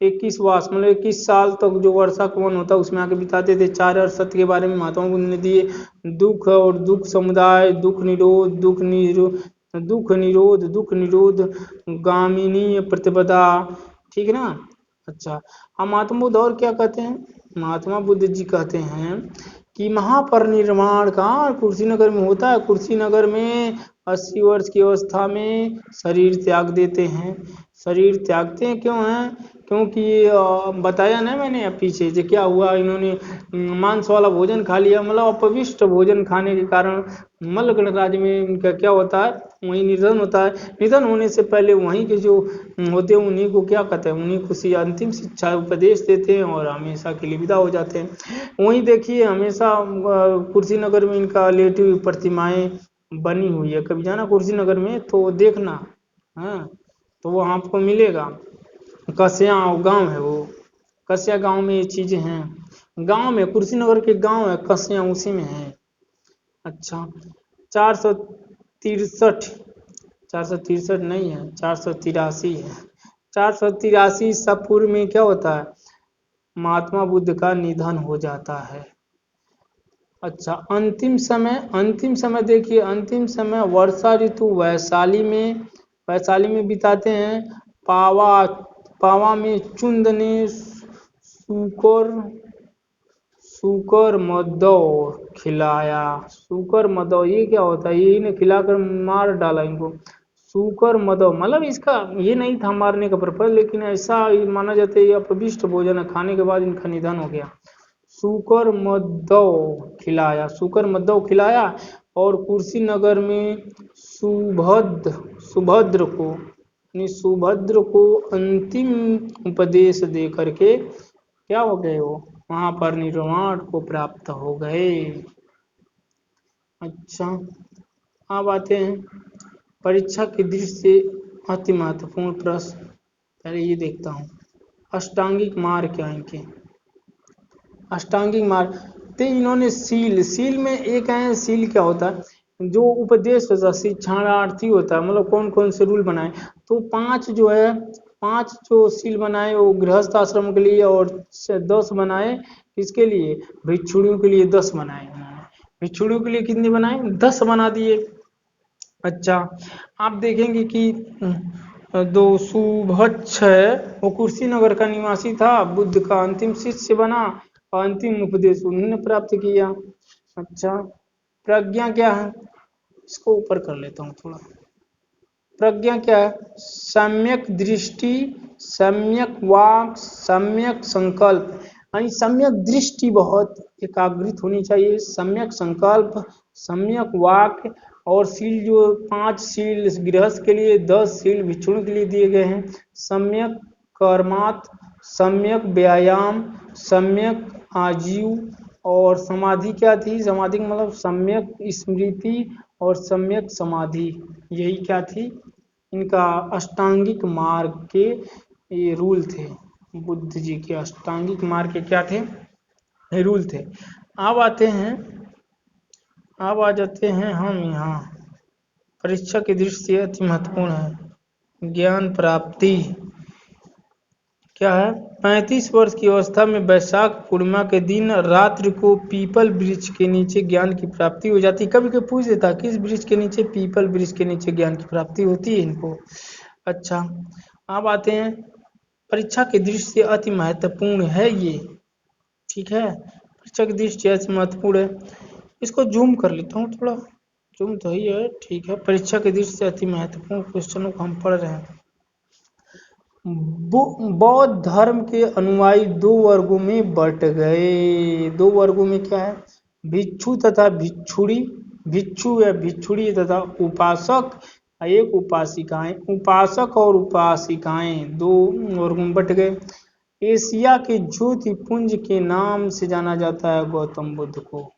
21 वर्ष मतलब 21 साल तक जो वर्षा का वन होता है उसमें आके बिताते थे। 4 सत्य के बारे में महात्मा बुद्ध ने दिए, दुख और दुख समुदाय, दुख निरोध गामिनी प्रतिपदा, ठीक है ना। अच्छा, हम महात्मा बुद्ध और क्या कहते हैं, महात्मा बुद्ध जी कहते हैं कि महापरिनिर्वाण कहाँ कुर्सीनगर में होता है, कुर्सीनगर में 80 वर्ष की अवस्था में शरीर त्याग देते हैं। शरीर त्यागते हैं क्यों हैं, क्योंकि बताया ना मैंने पीछे जो क्या हुआ, इन्होंने मांस वाला भोजन खा लिया, मतलब अपविष्ट भोजन खाने के कारण मल्ल गणराज्य में इनका क्या होता है, वहीं निधन होता है। निधन होने से पहले वहीं के जो होते हैं उन्हीं को क्या कहते हैं, उन्हीं को अंतिम शिक्षा उपदेश देते हैं और हमेशा के लिए विदा हो जाते हैं। वहीं देखिए हमेशा कुर्सीनगर में इनका लेटी हुई प्रतिमाएं बनी हुई है, कभी जाना कुर्सीनगर में तो देखना। हाँ, तो वो आपको मिलेगा, कस्या गांव है वो, कस्या गांव में ये चीजें हैं, गांव में कुर्सीनगर के गांव है कस्या, उसी में है। अच्छा, 463, 463 नहीं है, 483 है। 483 ईसा पूर्व में क्या होता है, महात्मा बुद्ध का निधन हो जाता है। अच्छा, अंतिम समय देखिए, अंतिम समय वर्षा ऋतु वैशाली में बिताते हैं। पावा पावा में चुंद ने सूकर मदौ खिलाया। सूकर मदौ ये क्या होता है, यही ने खिलाकर मार डाला इनको। सूकर मदौ मतलब इसका ये नहीं था मारने का पर्पज, लेकिन ऐसा माना जाता है ये अपविष्ट भोजन है, खाने के बाद इनका निधन हो गया। सूकर मद्दव खिलाया और कुर्सीनगर में सुभद्र को अंतिम उपदेश दे करके क्या हो गए, वो वहां पर निर्वाण को प्राप्त हो गए। अच्छा, अब आते हैं परीक्षा की दृष्टि से अति महत्वपूर्ण प्रश्न, पहले ये देखता हूँ। अष्टांगिक मार्ग क्या है इनके? अष्टांगिक मार्ग तो इन्होंने सील में एक है। सील क्या होता है? जो उपदेश होता है, शिक्षार्थी होता है, मतलब कौन कौन से रूल बनाए। तो 5 जो है, 5 जो सील बनाए वो गृहस्थ आश्रम के लिए, और 10 बनाए किसके लिए? भिक्षुणियों के लिए 10 बनाए उन्होंने। भिक्षुणियों के लिए कितने बनाए? 10 बना दिए। अच्छा, आप देखेंगे कि दो सुभक्ष है, वो कुर्सीनगर का निवासी था, बुद्ध का अंतिम शिष्य बना और अंतिम उपदेश उन्होंने प्राप्त किया। अच्छा, प्रज्ञा क्या है? इसको ऊपर कर लेता हूँ थोड़ा। प्रज्ञा क्या है? सम्यक दृष्टि, सम्यक वाक, सम्यक संकल्प। यानी सम्यक दृष्टि बहुत एकाग्रित होनी चाहिए, सम्यक संकल्प, सम्यक वाक, और सील जो 5 सील गृहस्थ के लिए, 10 सील भिक्षुण के लिए दिए गए हैं। सम्यक कर्मात, सम्यक व्यायाम, सम्यक आजीव, और समाधि क्या थी? समाधि का मतलब सम्यक स्मृति और सम्यक समाधि। यही क्या थी? इनका अष्टांगिक मार्ग के ये रूल थे। बुद्ध जी के अष्टांगिक मार्ग के क्या थे? ये रूल थे। अब आते हैं, अब आ जाते हैं हम यहाँ। परीक्षा की दृष्टि से अति महत्वपूर्ण है ज्ञान प्राप्ति। क्या है? 35 वर्ष की अवस्था में वैशाख पूर्णिमा के दिन रात्रि को पीपल वृक्ष के नीचे ज्ञान की प्राप्ति हो जाती। कभी कभी पूछ देता किस वृक्ष के नीचे? पीपल वृक्ष के नीचे ज्ञान की प्राप्ति होती है इनको। अच्छा, अब आते हैं, परीक्षा की दृष्टि से अति महत्वपूर्ण है ये। ठीक है, परीक्षा की दृष्टि से अति महत्वपूर्ण है। इसको जूम कर लेता हूँ थोड़ा, जूम तो ही है। ठीक है, परीक्षा की दृष्टि से अति महत्वपूर्ण क्वेश्चनों को हम पढ़ रहे हैं। बौद्ध धर्म के अनुयायी 2 वर्गों में बट गए। 2 वर्गों में क्या है? भिक्षु तथा भिक्षुड़ी, भिक्षु या भिक्षुड़ी तथा उपासक, एक उपासिकाएं। उपासक और उपासिकाएं 2 वर्गों में बट गए। एशिया के ज्योति पुंज के नाम से जाना जाता है गौतम बुद्ध को।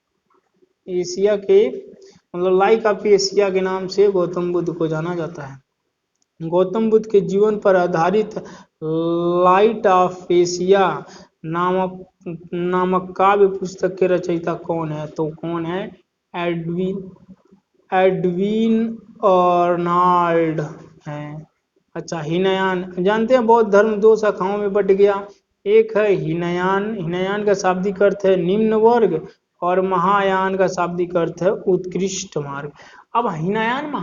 एशिया के मतलब लाइक ऑफ एशिया के नाम से गौतम बुद्ध को जाना जाता है। गौतम बुद्ध के जीवन पर आधारित लाइट ऑफ एशिया नामक काव्य पुस्तक के रचयिता कौन है? तो कौन है? एडविन एडविन अर्नाल्ड हैं। अच्छा, हीनयान जानते हैं बौद्ध धर्म 2 शाखाओं में बट गया। एक है हीनयान, हीनयान का शाब्दिक अर्थ है निम्न वर्ग, और महायान का शाब्दिक अर्थ है उत्कृष्ट मार्ग। अब हीनयान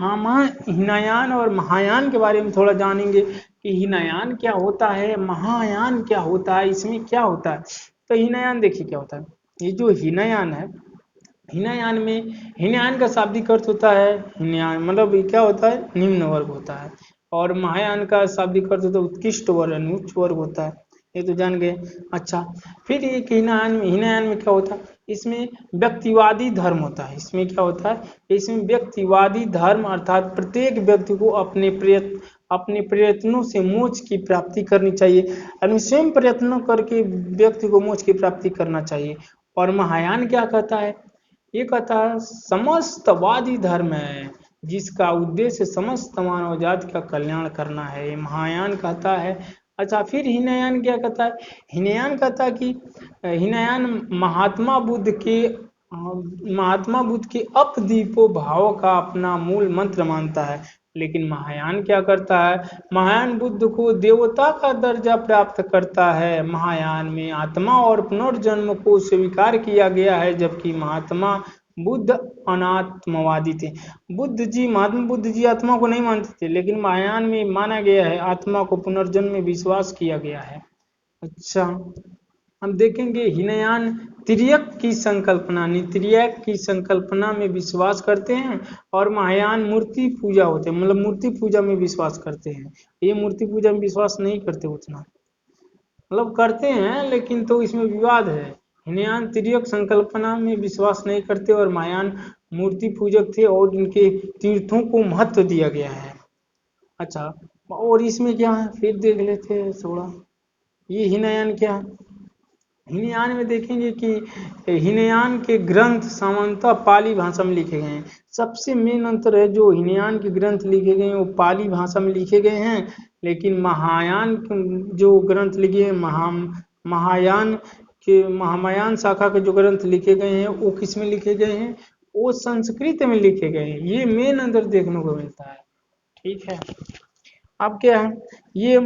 और महायान के बारे में थोड़ा जानेंगे कि हीनयान क्या होता है, महायान क्या होता है, इसमें क्या होता है। तो हीनयान देखिए क्या होता है। ये जो हीनयान है, हीनयान में हीनयान का शाब्दिक अर्थ होता है हीनयान मतलब ये क्या होता है? निम्न वर्ग होता है। और महायान का शाब्दिक अर्थ होता है उत्कृष्ट वर्ग, उच्च वर्ग होता है। ये तो जान गए। अच्छा, फिर एक हीनयान में क्या होता है? इसमें व्यक्तिवादी धर्म होता है। इसमें क्या होता है? इसमें व्यक्तिवादी धर्म, अर्थात प्रत्येक व्यक्ति को अपने प्रयत्नों से मोक्ष की प्राप्ति करनी चाहिए, यानी स्वयं प्रयत्न करके व्यक्ति को मोक्ष की प्राप्ति करना चाहिए। और महायान क्या कहता है? ये कहता है समस्तवादी धर्म है जिसका उद्देश्य समस्त मानव जाति का कल्याण करना है, महायान कहता है। अच्छा, फिर हीनयान क्या कहता है? हीनयान कहता है कि हीनयान महात्मा बुद्ध के अपदीपो भाव का अपना मूल मंत्र मानता है। लेकिन महायान क्या करता है? महायान बुद्ध को देवता का दर्जा प्राप्त करता है। महायान में आत्मा और पुनर्जन्म को स्वीकार किया गया है, जबकि महात्मा बुद्ध अनात्मवादी थे। महात्मा बुद्ध जी आत्मा को नहीं मानते थे, लेकिन महायान में माना गया है, आत्मा को पुनर्जन्म में विश्वास किया गया है। अच्छा, हम देखेंगे हीनयान तिर्यक की संकल्पना में विश्वास करते हैं, और महायान मूर्ति पूजा होते हैं, मतलब मूर्ति पूजा में विश्वास करते हैं। ये मूर्ति पूजा में विश्वास नहीं करते उतना, मतलब करते हैं लेकिन तो इसमें विवाद है। हीनयान तिर्यक संकल्पना में विश्वास नहीं करते, और महायान मूर्ति पूजक थे, और इनके तीर्थों को महत्व दिया गया है। अच्छा, और इसमें क्या है फिर देख लेते हैं थोड़ा। ये हीनयान क्या है? हीनयान में देखेंगे कि हीनयान के ग्रंथ सामान्यतः पाली भाषा में लिखे गए हैं। सबसे मेन अंतर है, जो हीनयान के ग्रंथ लिखे गए हैं वो पाली भाषा में लिखे गए हैं, लेकिन महायान जो ग्रंथ लिखे हैं, महायान के महायान शाखा के जो ग्रंथ लिखे गए हैं वो किस में लिखे गए हैं, वो संस्कृत में लिखे गए हैं। ये मेन अंतर देखने को मिलता है। ठीक है, अब क्या है, ये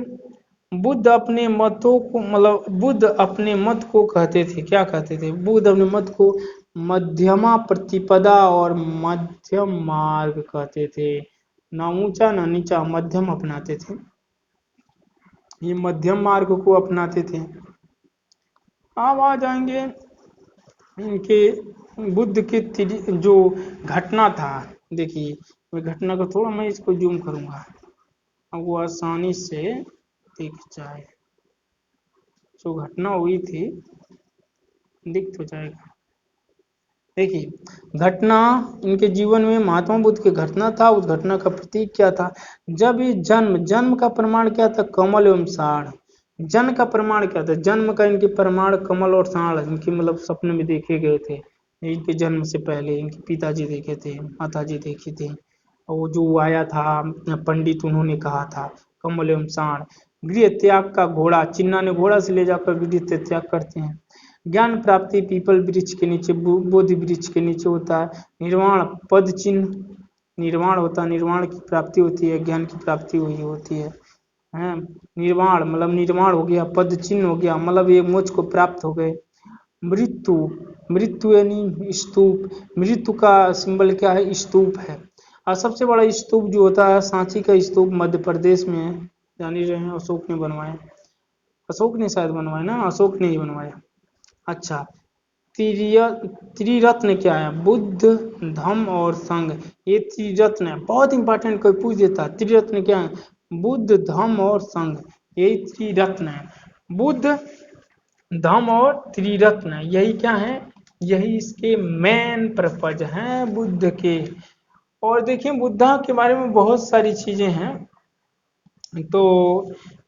बुद्ध अपने मतों को मतलब बुद्ध अपने मत को कहते थे, क्या कहते थे, बुद्ध अपने मत को मध्यमा प्रतिपदा और मध्यम मार्ग कहते थे। ना ऊंचा ना नीचा, मध्यम अपनाते थे, ये मध्यम मार्ग को अपनाते थे। अब आ जाएंगे इनके बुद्ध के जो घटना था। देखिए मैं घटना को थोड़ा मैं इसको जूम करूंगा, अब वो आसानी से दिख जाए। जो घटना हुई थी दिख तो जाएगा। देखिए घटना इनके जीवन में महात्मा बुद्ध की घटना था, उस घटना का प्रतीक क्या था। जब ये जन्म का प्रमाण क्या था, कमल एवं साढ़। जन्म का प्रमाण क्या था, जन्म का इनके प्रमाण कमल और साढ़ इनके मतलब सपने में देखे गए थे। इनके जन्म से पहले इनके पिताजी देखे थे, माताजी देखी थी, और वो जो आया था पंडित, उन्होंने कहा था कमल एवं साढ़। गृह त्याग का घोड़ा, चिन्ना ने घोड़ा से ले जाकर गृह त्याग करते हैं। ज्ञान प्राप्ति पीपल वृक्ष के नीचे, बोधि वृक्ष के नीचे होता है। निर्वाण पद चिन्ह, निर्वाण होता है, निर्वाण की प्राप्ति होती है, ज्ञान की प्राप्ति हुई होती है। निर्वाण मतलब निर्माण हो गया, पद चिन्ह हो गया मतलब ये मोक्ष को प्राप्त हो गए। मृत्यु, मृत्यु यानी स्तूप, मृत्यु का सिंबल क्या है, स्तूप है। और सबसे बड़ा स्तूप जो होता है सांची का स्तूप मध्य प्रदेश में है, जान ही रहे हैं, अशोक ने बनवाया, अशोक ने शायद बनवाया ना, अशोक ने ही बनवाया। अच्छा, त्रिरत्न क्या है, बुद्ध धम्म और संघ, ये त्रिरत्न है, बहुत इंपॉर्टेंट, कोई पूछ देता है त्रिरत्न क्या है, बुद्ध धम्म और संघ, यही त्रिरत्न है। बुद्ध धम्म और त्रिरत्न यही क्या है, यही इसके मेन पर्पज हैं बुद्ध के। और देखिए बुद्धा के बारे में बहुत सारी चीजें हैं, तो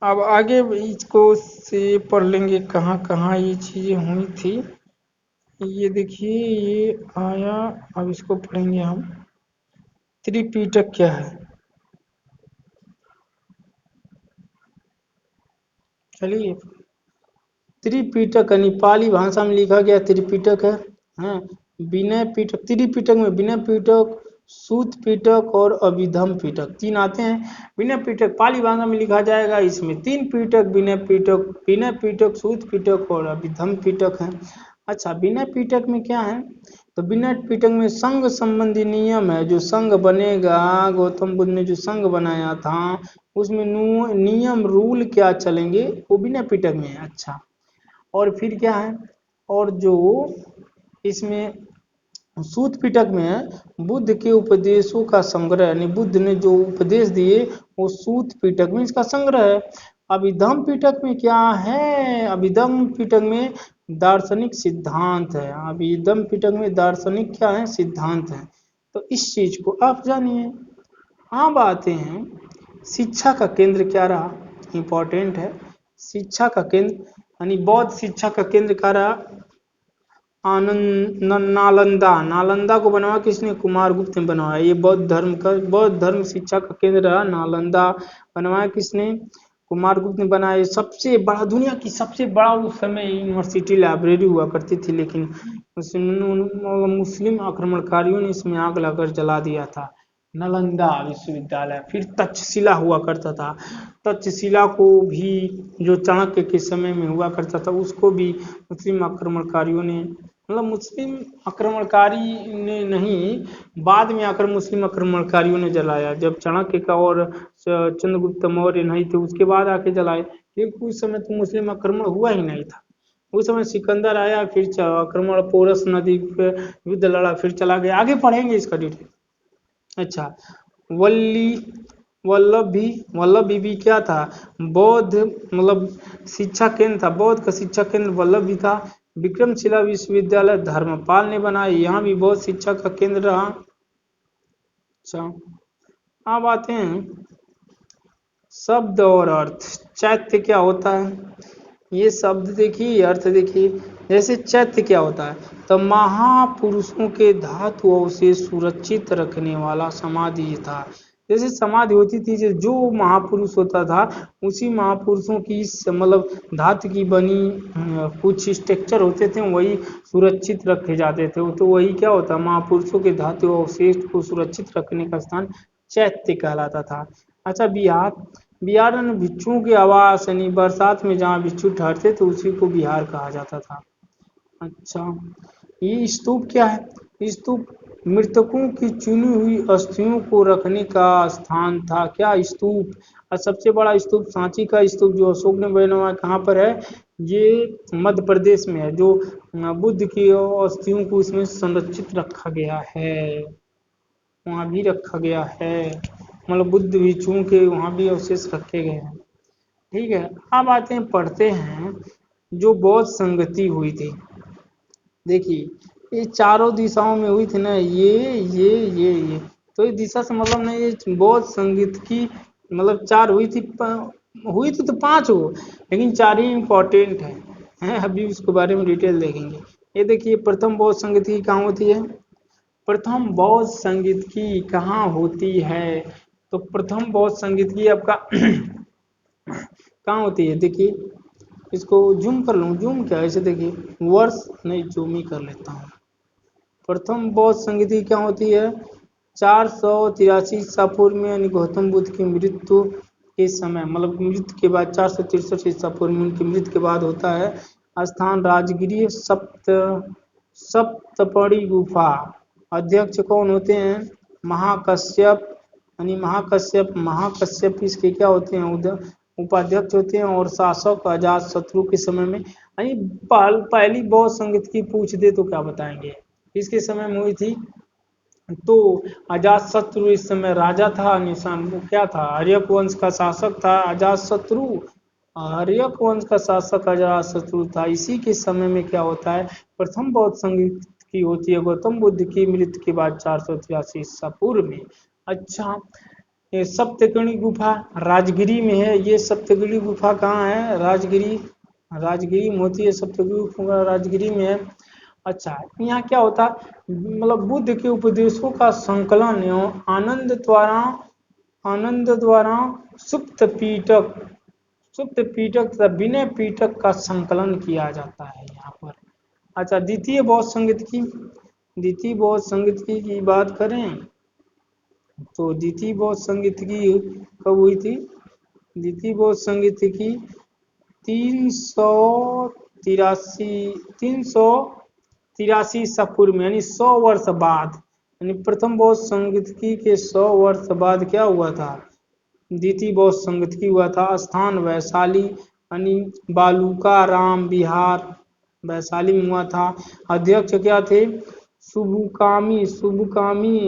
अब आगे इसको से पढ़ लेंगे कहाँ कहाँ ये चीजें हुई थी। ये देखिए ये आया, अब इसको पढ़ेंगे हम। त्रिपिटक क्या है, चलिए। त्रिपिटक नेपाली भाषा में लिखा गया त्रिपिटक है। हाँ, विनय पिटक, त्रिपिटक में विनय पिटक, सूत पिटक और अभिधम पिटक तीन आते हैं। विनय पिटक पाली भाषा में लिखा जाएगा, इसमें तीन पिटक, विनय पिटक, सूत पिटक और अभिधम पिटक है। अच्छा, विनय पिटक में क्या है, तो विनय पिटक में संघ संबंधी नियम है, जो संघ बनेगा, गौतम बुद्ध ने जो संघ बनाया था उसमें नियम रूल क्या चलेंगे, वो विनय पिटक में है। अच्छा, और फिर क्या है, और जो इसमें सूत पिटक में बुद्ध के उपदेशों का संग्रह, यानी बुद्ध ने जो उपदेश दिए वो सूत पिटक में इसका संग्रह है। अभिधम पिटक में क्या है, अभिधम पिटक में दार्शनिक सिद्धांत है, अभिधम पिटक में दार्शनिक क्या है, सिद्धांत है। तो इस चीज को आप जानिए। अब आते हैं शिक्षा का केंद्र क्या रहा, इंपॉर्टेंट है। शिक्षा का केंद्र यानी बौद्ध शिक्षा का केंद्र क्या रहा, नालंदा। नालंदा को बनवाया किसने, कुमारगुप्त ने बनवाया। ये बौद्ध धर्म शिक्षा का केंद्र रहा। नालंदा बनवाया किसने, कुमारगुप्त ने बनाया। सबसे बड़ा, दुनिया की सबसे बड़ा उस समय यूनिवर्सिटी लाइब्रेरी हुआ करती थी, लेकिन मुस्लिम आक्रमणकारियों ने इसमें आग लगाकर जला दिया था। नालंदा विश्वविद्यालय। फिर तक्षशिला हुआ करता था, तक्षशिला को भी जो चाणक्य के समय में हुआ करता था उसको भी मुस्लिम आक्रमणकारियों ने, मतलब मुस्लिम आक्रमणकारी ने नहीं, बाद में आकर मुस्लिम आक्रमणकारियों ने जलाया, जब चाणक्य का और चंद्रगुप्त मौर्य नहीं थे उसके बाद आके जलाए, क्योंकि उस समय तो मुस्लिम आक्रमण हुआ ही नहीं था। उस समय सिकंदर आया, फिर आक्रमण, पोरस नदी पे युद्ध लड़ा, फिर चला गया। आगे पढ़ेंगे इसका डिटेल। अच्छा, वल्ली वल्लभी भी क्या था, बौद्ध मतलब शिक्षा केंद्र था, बौद्ध का शिक्षा केंद्र वल्लभी था। विक्रमशिला विश्वविद्यालय धर्मपाल ने बनाया, यहाँ भी बौद्ध शिक्षा का केंद्र रहा। अच्छा, अब आते हैं शब्द और अर्थ। चैत्य क्या होता है, ये शब्द देखिए, अर्थ देखिए। जैसे चैत्य क्या होता है, तो महापुरुषों के धातु अवशेष सुरक्षित रखने वाला समाधि था। जैसे समाधि होती थी, जो महापुरुष होता था उसी महापुरुषों की मतलब धातु की बनी कुछ स्ट्रक्चर होते थे, वही सुरक्षित रखे जाते थे। तो वही क्या होता, महापुरुषों के धातु अवशेष को सुरक्षित रखने का स्थान चैत्य कहलाता था। अच्छा, बिहार। बिहार में भिक्षुओं के आवास, यानी बरसात में जहाँ भिक्षु ठहरते थे उसी को बिहार कहा जाता था। अच्छा, ये स्तूप क्या है? स्तूप मृतकों की चुनी हुई अस्थियों को रखने का स्थान था। क्या? स्तूप। और सबसे बड़ा स्तूप सांची का स्तूप जो अशोक ने बनवाया कहाँ पर है? ये मध्य प्रदेश में है, जो बुद्ध की अस्थियों को इसमें संरक्षित रखा गया है, वहाँ भी रखा गया है। मतलब बुद्ध भिक्षुओं के वहाँ भी अवशेष रखे गए हैं। ठीक है, अब आते हैं, पढ़ते हैं जो बौद्ध संगति हुई थी। देखिए, ये चारों दिशाओं में हुई थी ना, ये तो ये दिशा से मतलब नहीं, ये बौद्ध संगीत की मतलब चार हुई थी, हुई थी तो पांच हो, लेकिन चार ही इम्पोर्टेंट हैं, अभी उसके बारे में डिटेल देखेंगे। ये देखिए, प्रथम बौद्ध संगीत की कहाँ होती है? प्रथम बौद्ध संगीत की कहाँ होती है? तो प्रथम बौद्ध संगीत की आपका कहाँ होती है? देखिए, इसको जूम कर लूँ, जूम क्या है, ऐसे देखिए, वर्ष नहीं, जूम ही कर लेता हूँ। प्रथम बौद्ध संगीति क्या होती है? 483 ईसा पूर्व में, यानी गौतम बुद्ध की मृत्यु के समय, मतलब मृत्यु के बाद 463 ईसा पूर्व में उनकी मृत्यु के बाद होता है। स्थान राजगिरी सप्तपड़ी गुफा। अध्यक्ष कौन होते हैं? महाकश्यप, यानी महाकश्यप इसके क्या होते हैं? उपाध्यक्ष होते हैं। और शासक अजात शत्रु के समय में, यानी पहली बौद्ध संगीत की पूछ दे तो क्या बताएंगे, किसके समय में हुई थी? तो अजात शत्रु इस समय राजा था, निशान वो क्या था? हर्यक वंश का शासक था अजात शत्रु। हर्यक वंश का शासक अजात शत्रु था। इसी के समय में क्या होता है? प्रथम बौद्ध संगीत की होती है गौतम बुद्ध की मृत्यु के बाद 483 ईसा पूर्व में। अच्छा, ये सप्तगणी गुफा राजगिरी में है। ये सप्तगणी गुफा कहाँ है? राजगिरी, राजगिरी में होती है सप्तगणी गुफा, राजगिरी में है। अच्छा, यहाँ क्या होता, मतलब बुद्ध के उपदेशों का संकलन एवं आनंद द्वारा सुप्त पीटक सुप्त पीटक तथा विनय पीटक का संकलन किया जाता है यहाँ पर। अच्छा, द्वितीय बौद्ध संगीत की बात करें तो द्वितीय बौद्ध संगीत की कब हुई थी? द्वितीय बौद्ध संगीत की 383 ईसा पूर्व में, यानी 100 वर्ष बाद, यानी प्रथम बौद्ध संगीत के 100 वर्ष बाद क्या हुआ था? द्वितीय बौद्ध संगीत की हुआ था। स्थान वैशाली, यानी बालूका राम बिहार, वैशाली में हुआ था। अध्यक्ष क्या थे? शुभकामी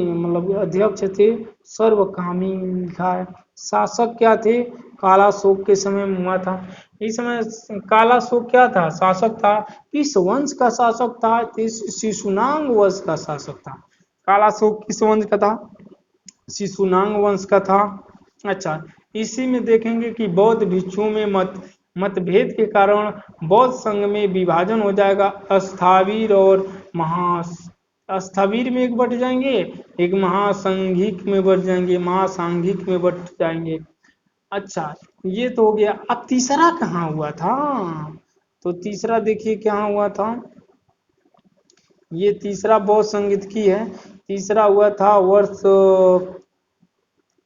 मतलब अध्यक्ष थे, सर्वकामी लिखा है। शासक क्या थे? कालाशोक के समय में हुआ था। इस समय कालाशोक क्या था? शासक था। किस वंश का शासक था? शिशुनांग वंश का शासक था। कालाशोक किस वंश का था? शिशुनांग वंश का था। अच्छा, इसी में देखेंगे कि बौद्ध भिक्षुओं में मतभेद के कारण बौद्ध संघ में विभाजन हो जाएगा। स्थावीर और महा स्थविर में एक बट जाएंगे, एक महासंघिक में बट जाएंगे, महासांघिक में बट जाएंगे। अच्छा, ये तो हो गया। अब तीसरा कहाँ हुआ था? तो तीसरा देखिए क्या हुआ था। ये तीसरा बौद्ध संगीत की है। तीसरा हुआ था वर्ष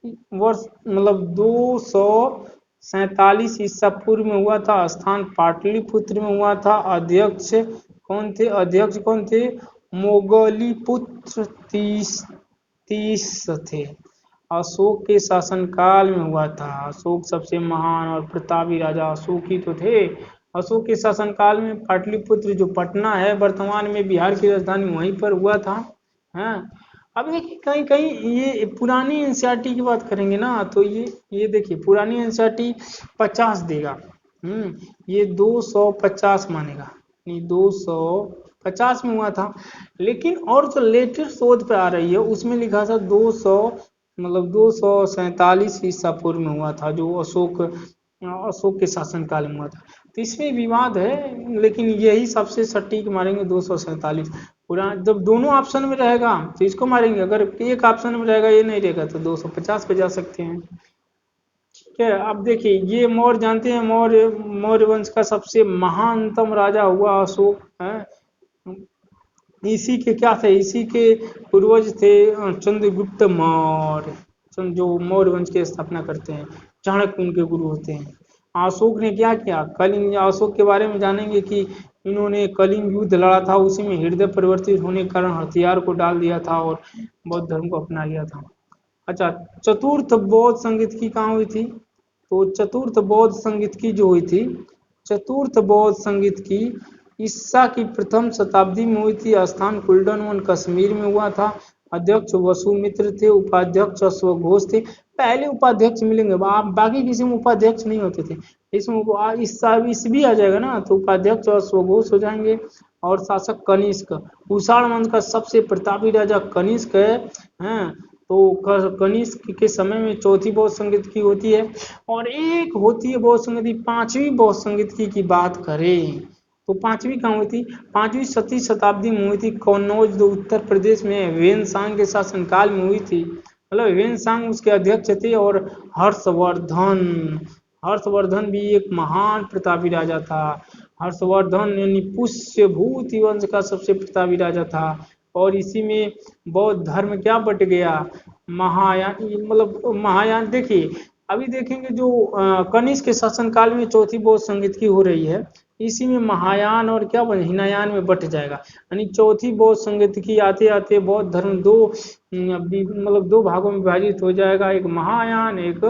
मतलब 247 ईसा पूर्व में हुआ था। स्थान पाटलिपुत्र में हुआ था। अध्यक्ष कौन थे? मोगलीपुत्र तीस थे। अशोक के शासनकाल में हुआ था। अशोक सबसे महान और प्रतापी राजा अशोक ही तो थे। अशोक के शासनकाल में पाटलिपुत्र, जो पटना है वर्तमान में बिहार की राजधानी, वहीं पर हुआ था। हाँ, अब देखिए, कहीं कहीं ये पुरानी एनसीईआरटी की बात करेंगे ना, तो ये देखिए, पुरानी एनसीईआरटी 50 देगा। ये 250 मानेगा, ये 250 में हुआ था। लेकिन और जो लेटेस्ट शोध पे आ रही है उसमें लिखा था 200 मतलब 247 ईसा पूर्व में हुआ था, जो अशोक के शासनकाल में हुआ था। तो इसमें विवाद है, लेकिन यही सबसे सटीक मारेंगे 247। पूरा जब दोनों ऑप्शन में रहेगा तो इसको मारेंगे, अगर एक ऑप्शन में रहेगा ये नहीं रहेगा तो 250 पे जा सकते हैं। ठीक है, अब देखिए ये मौर्य जानते हैं, मौर्य मौर्य वंश का सबसे महानतम राजा हुआ अशोक है। इसी के क्या थे, इसी के पूर्वज थे चंद्रगुप्त मौर्य, जो मौर्य वंश की स्थापना करते हैं, चाणक्य उनके गुरु होते हैं। अशोक ने क्या किया, कलिंग, अशोक के बारे में जानेंगे कि इन्होंने कलिंग युद्ध लड़ा था, उसी में हृदय परिवर्तित होने के कारण हथियार को डाल दिया था और बौद्ध धर्म को अपना लिया था। अच्छा, चतुर्थ बौद्ध संगीत की कहाँ हुई थी, तो चतुर्थ बौद्ध संगीत की जो हुई थी, चतुर्थ बौद्ध संगीत की ईसा की प्रथम शताब्दी में हुई थी, स्थान कुल्डन वन कश्मीर में हुआ था। अध्यक्ष वसुमित्र थे, उपाध्यक्ष अश्वघोष थे। पहले उपाध्यक्ष मिलेंगे, बाकी किसी में उपाध्यक्ष नहीं होते थे। इसमें ईसा ईसवी आ जाएगा ना, तो उपाध्यक्ष अश्वघोष हो जाएंगे। और शासक कनिष्क, कुषाण वंश का सबसे प्रतापी राजा कनिष्क है, हैं। तो कनिष्क के समय में चौथी बौद्ध संगीत की होती है। और एक होती है बौद्ध संगीत, पांचवी बौद्ध संगीत की बात करें तो पांचवी कहाँ हुई थी, पांचवी 7वीं शताब्दी में हुई थी, कन्नौज जो उत्तर प्रदेश में वेनसांग के शासनकाल में हुई थी। मतलब वेनसांग उसके अध्यक्ष थे। और हर्षवर्धन, हर्षवर्धन भी एक महान प्रतापी राजा था। हर्षवर्धन यानी पुष्यभूति वंश का सबसे प्रतापी राजा था। और इसी में बौद्ध धर्म क्या बट गया, महायान, मतलब महायान। देखिए अभी देखेंगे जो कनिष्क के शासनकाल में चौथी बौद्ध संगीत की हो रही है, इसी में महायान और क्या हिनायान में बट जाएगा। यानी चौथी बौद्ध संगीत की आते आते बौद्ध धर्म दो मतलब दो भागों में विभाजित हो जाएगा, एक महायान एक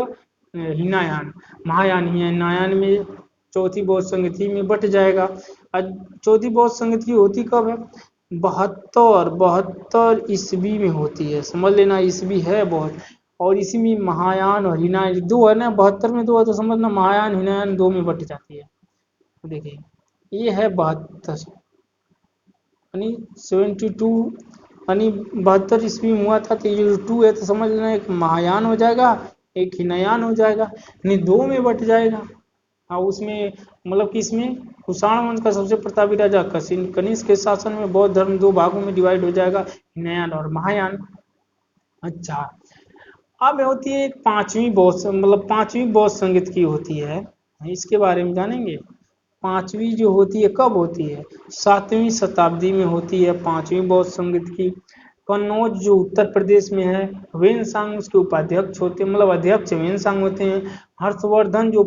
हिनायान। महायान हिनायान में चौथी बौद्ध संगति में बट जाएगा। आज चौथी बौद्ध संगति होती कब है, 72 ईस्वी में होती है, समझ लेना ईस्वी है बहुत। और इसी में महायान और हिनायान दो है ना, 72 में दो है तो समझना महायान हिनायान दो में बट जाती है। देखिए ये है 72 यानी 72, यानी 72 ईस्वी में हुआ था। तो ये जो 2 है तो समझ लेना एक महायान हो जाएगा एक हिनयान हो जाएगा, यानी दो में बट जाएगा। हाँ उसमें मतलब कि इसमें कुषाण वंश का सबसे प्रतापी राजा कनिष्क के शासन में बौद्ध धर्म दो भागों में डिवाइड हो जाएगा, हिनयान और महायान। अच्छा, अब होती है एक पांचवी बौद्ध, मतलब पांचवी बौद्ध संगीत की होती है, इसके बारे में जानेंगे। पांचवी जो होती है कब होती है, 7वीं शताब्दी में होती है पांचवी बौद्ध संगीत की। कन्नौज जो उत्तर प्रदेश में है, वेनसांग उसके उपाध्यक्ष होते हैं, मतलब अध्यक्ष वेनसांग होते हैं। हर्षवर्धन जो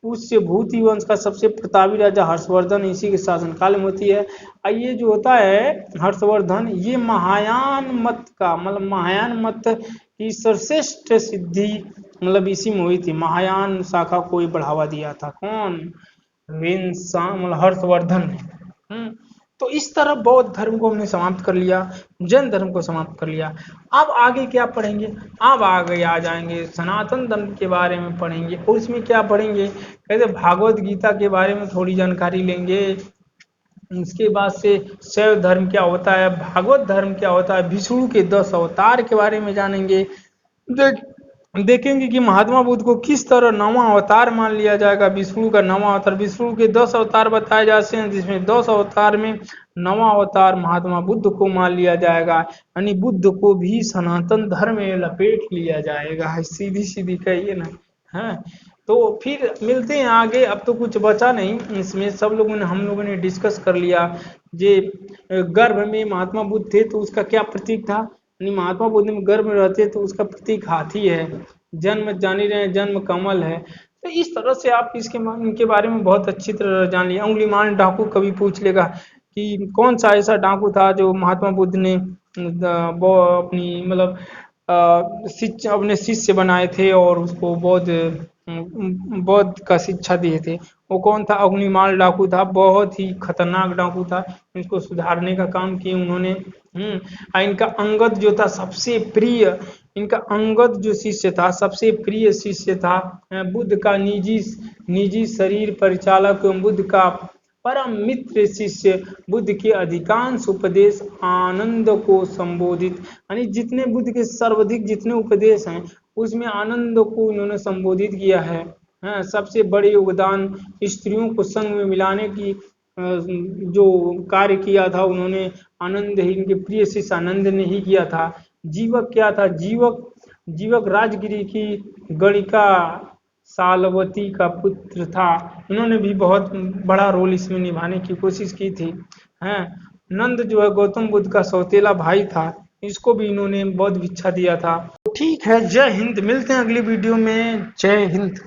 पुष्यभूति वंश का सबसे प्रतापी राजा हर्षवर्धन इसी के शासनकाल में होती है। ये जो होता है हर्षवर्धन, ये महायान मत का, मतलब महायान मत की सर्वश्रेष्ठ सिद्धि मतलब इसी में हुई थी। महायान शाखा को ही बढ़ावा दिया था कौन, वेनसांग मतलब हर्षवर्धन ने। तो इस तरह बौद्ध धर्म को हमने समाप्त कर लिया, जैन धर्म को समाप्त कर लिया। अब आगे क्या पढ़ेंगे, अब आगे आ जाएंगे सनातन धर्म के बारे में पढ़ेंगे। और इसमें क्या पढ़ेंगे, कहते भागवत गीता के बारे में थोड़ी जानकारी लेंगे। उसके बाद से शैव धर्म क्या होता है, भागवत धर्म क्या होता है, विष्णु के 10 अवतार के बारे में जानेंगे। देखेंगे कि महात्मा बुद्ध को किस तरह नवा अवतार मान लिया जाएगा, विष्णु का नवा अवतार। विष्णु के 10 अवतार बताए जाते हैं, जिसमें 10 अवतार में नवा अवतार महात्मा बुद्ध को मान लिया जाएगा, यानी बुद्ध को भी सनातन धर्म में लपेट लिया जाएगा। सीधी सीधी कहिए ना, है। तो फिर मिलते हैं आगे, अब तो कुछ बचा नहीं इसमें, सब लोगों ने हम लोगों ने डिस्कस कर लिया। जे गर्भ में महात्मा बुद्ध थे तो उसका क्या प्रतीक था, महात्मा बुद्ध में गर्भ में रहते तो उसका प्रतीक हाथी है, जन्म जान ही रहे जन्म कमल है। तो इस तरह से आप इनके बारे में बहुत अच्छी तरह जान लिया। अंगुलीमाल डाकू कभी पूछ लेगा कि कौन सा ऐसा डाकू था जो महात्मा बुद्ध ने वो अपनी मतलब अपने शिष्य बनाए थे और उसको बौद्ध का शिक्षा दिए थे, वो कौन था, अग्निमाल डाकू था। बहुत ही खतरनाक डाकू था, इसको सुधारने का काम किए उन्होंने। इनका अंगद जो था सबसे प्रिय, इनका अंगद जो शिष्य था सबसे प्रिय शिष्य था, बुद्ध का निजी शरीर परिचालक एवं बुद्ध का परम मित्र शिष्य। बुद्ध के अधिकांश उपदेश आनंद को संबोधित, यानी जितने बुद्ध के सर्वाधिक जितने उपदेश हैं उसमें आनंद को इन्होंने संबोधित किया है। सबसे बड़े योगदान स्त्रियों को संघ में मिलाने की जो कार्य किया था उन्होंने आनंद ही, इनके प्रिय शिष्य आनंद ने ही किया था। जीवक क्या था? जीवक जीवक राजगिरी की गणिका सालवती का पुत्र था। इन्होंने भी बहुत बड़ा रोल इसमें निभाने की कोशिश की थी। हैं नंद जो है गौतम बुद्ध का सौतेला भाई था, इसको भी इन्होंने बहुत भिक्षा दिया था। ठीक है, जय हिंद। मिलते हैं अगली वीडियो में। जय हिंद।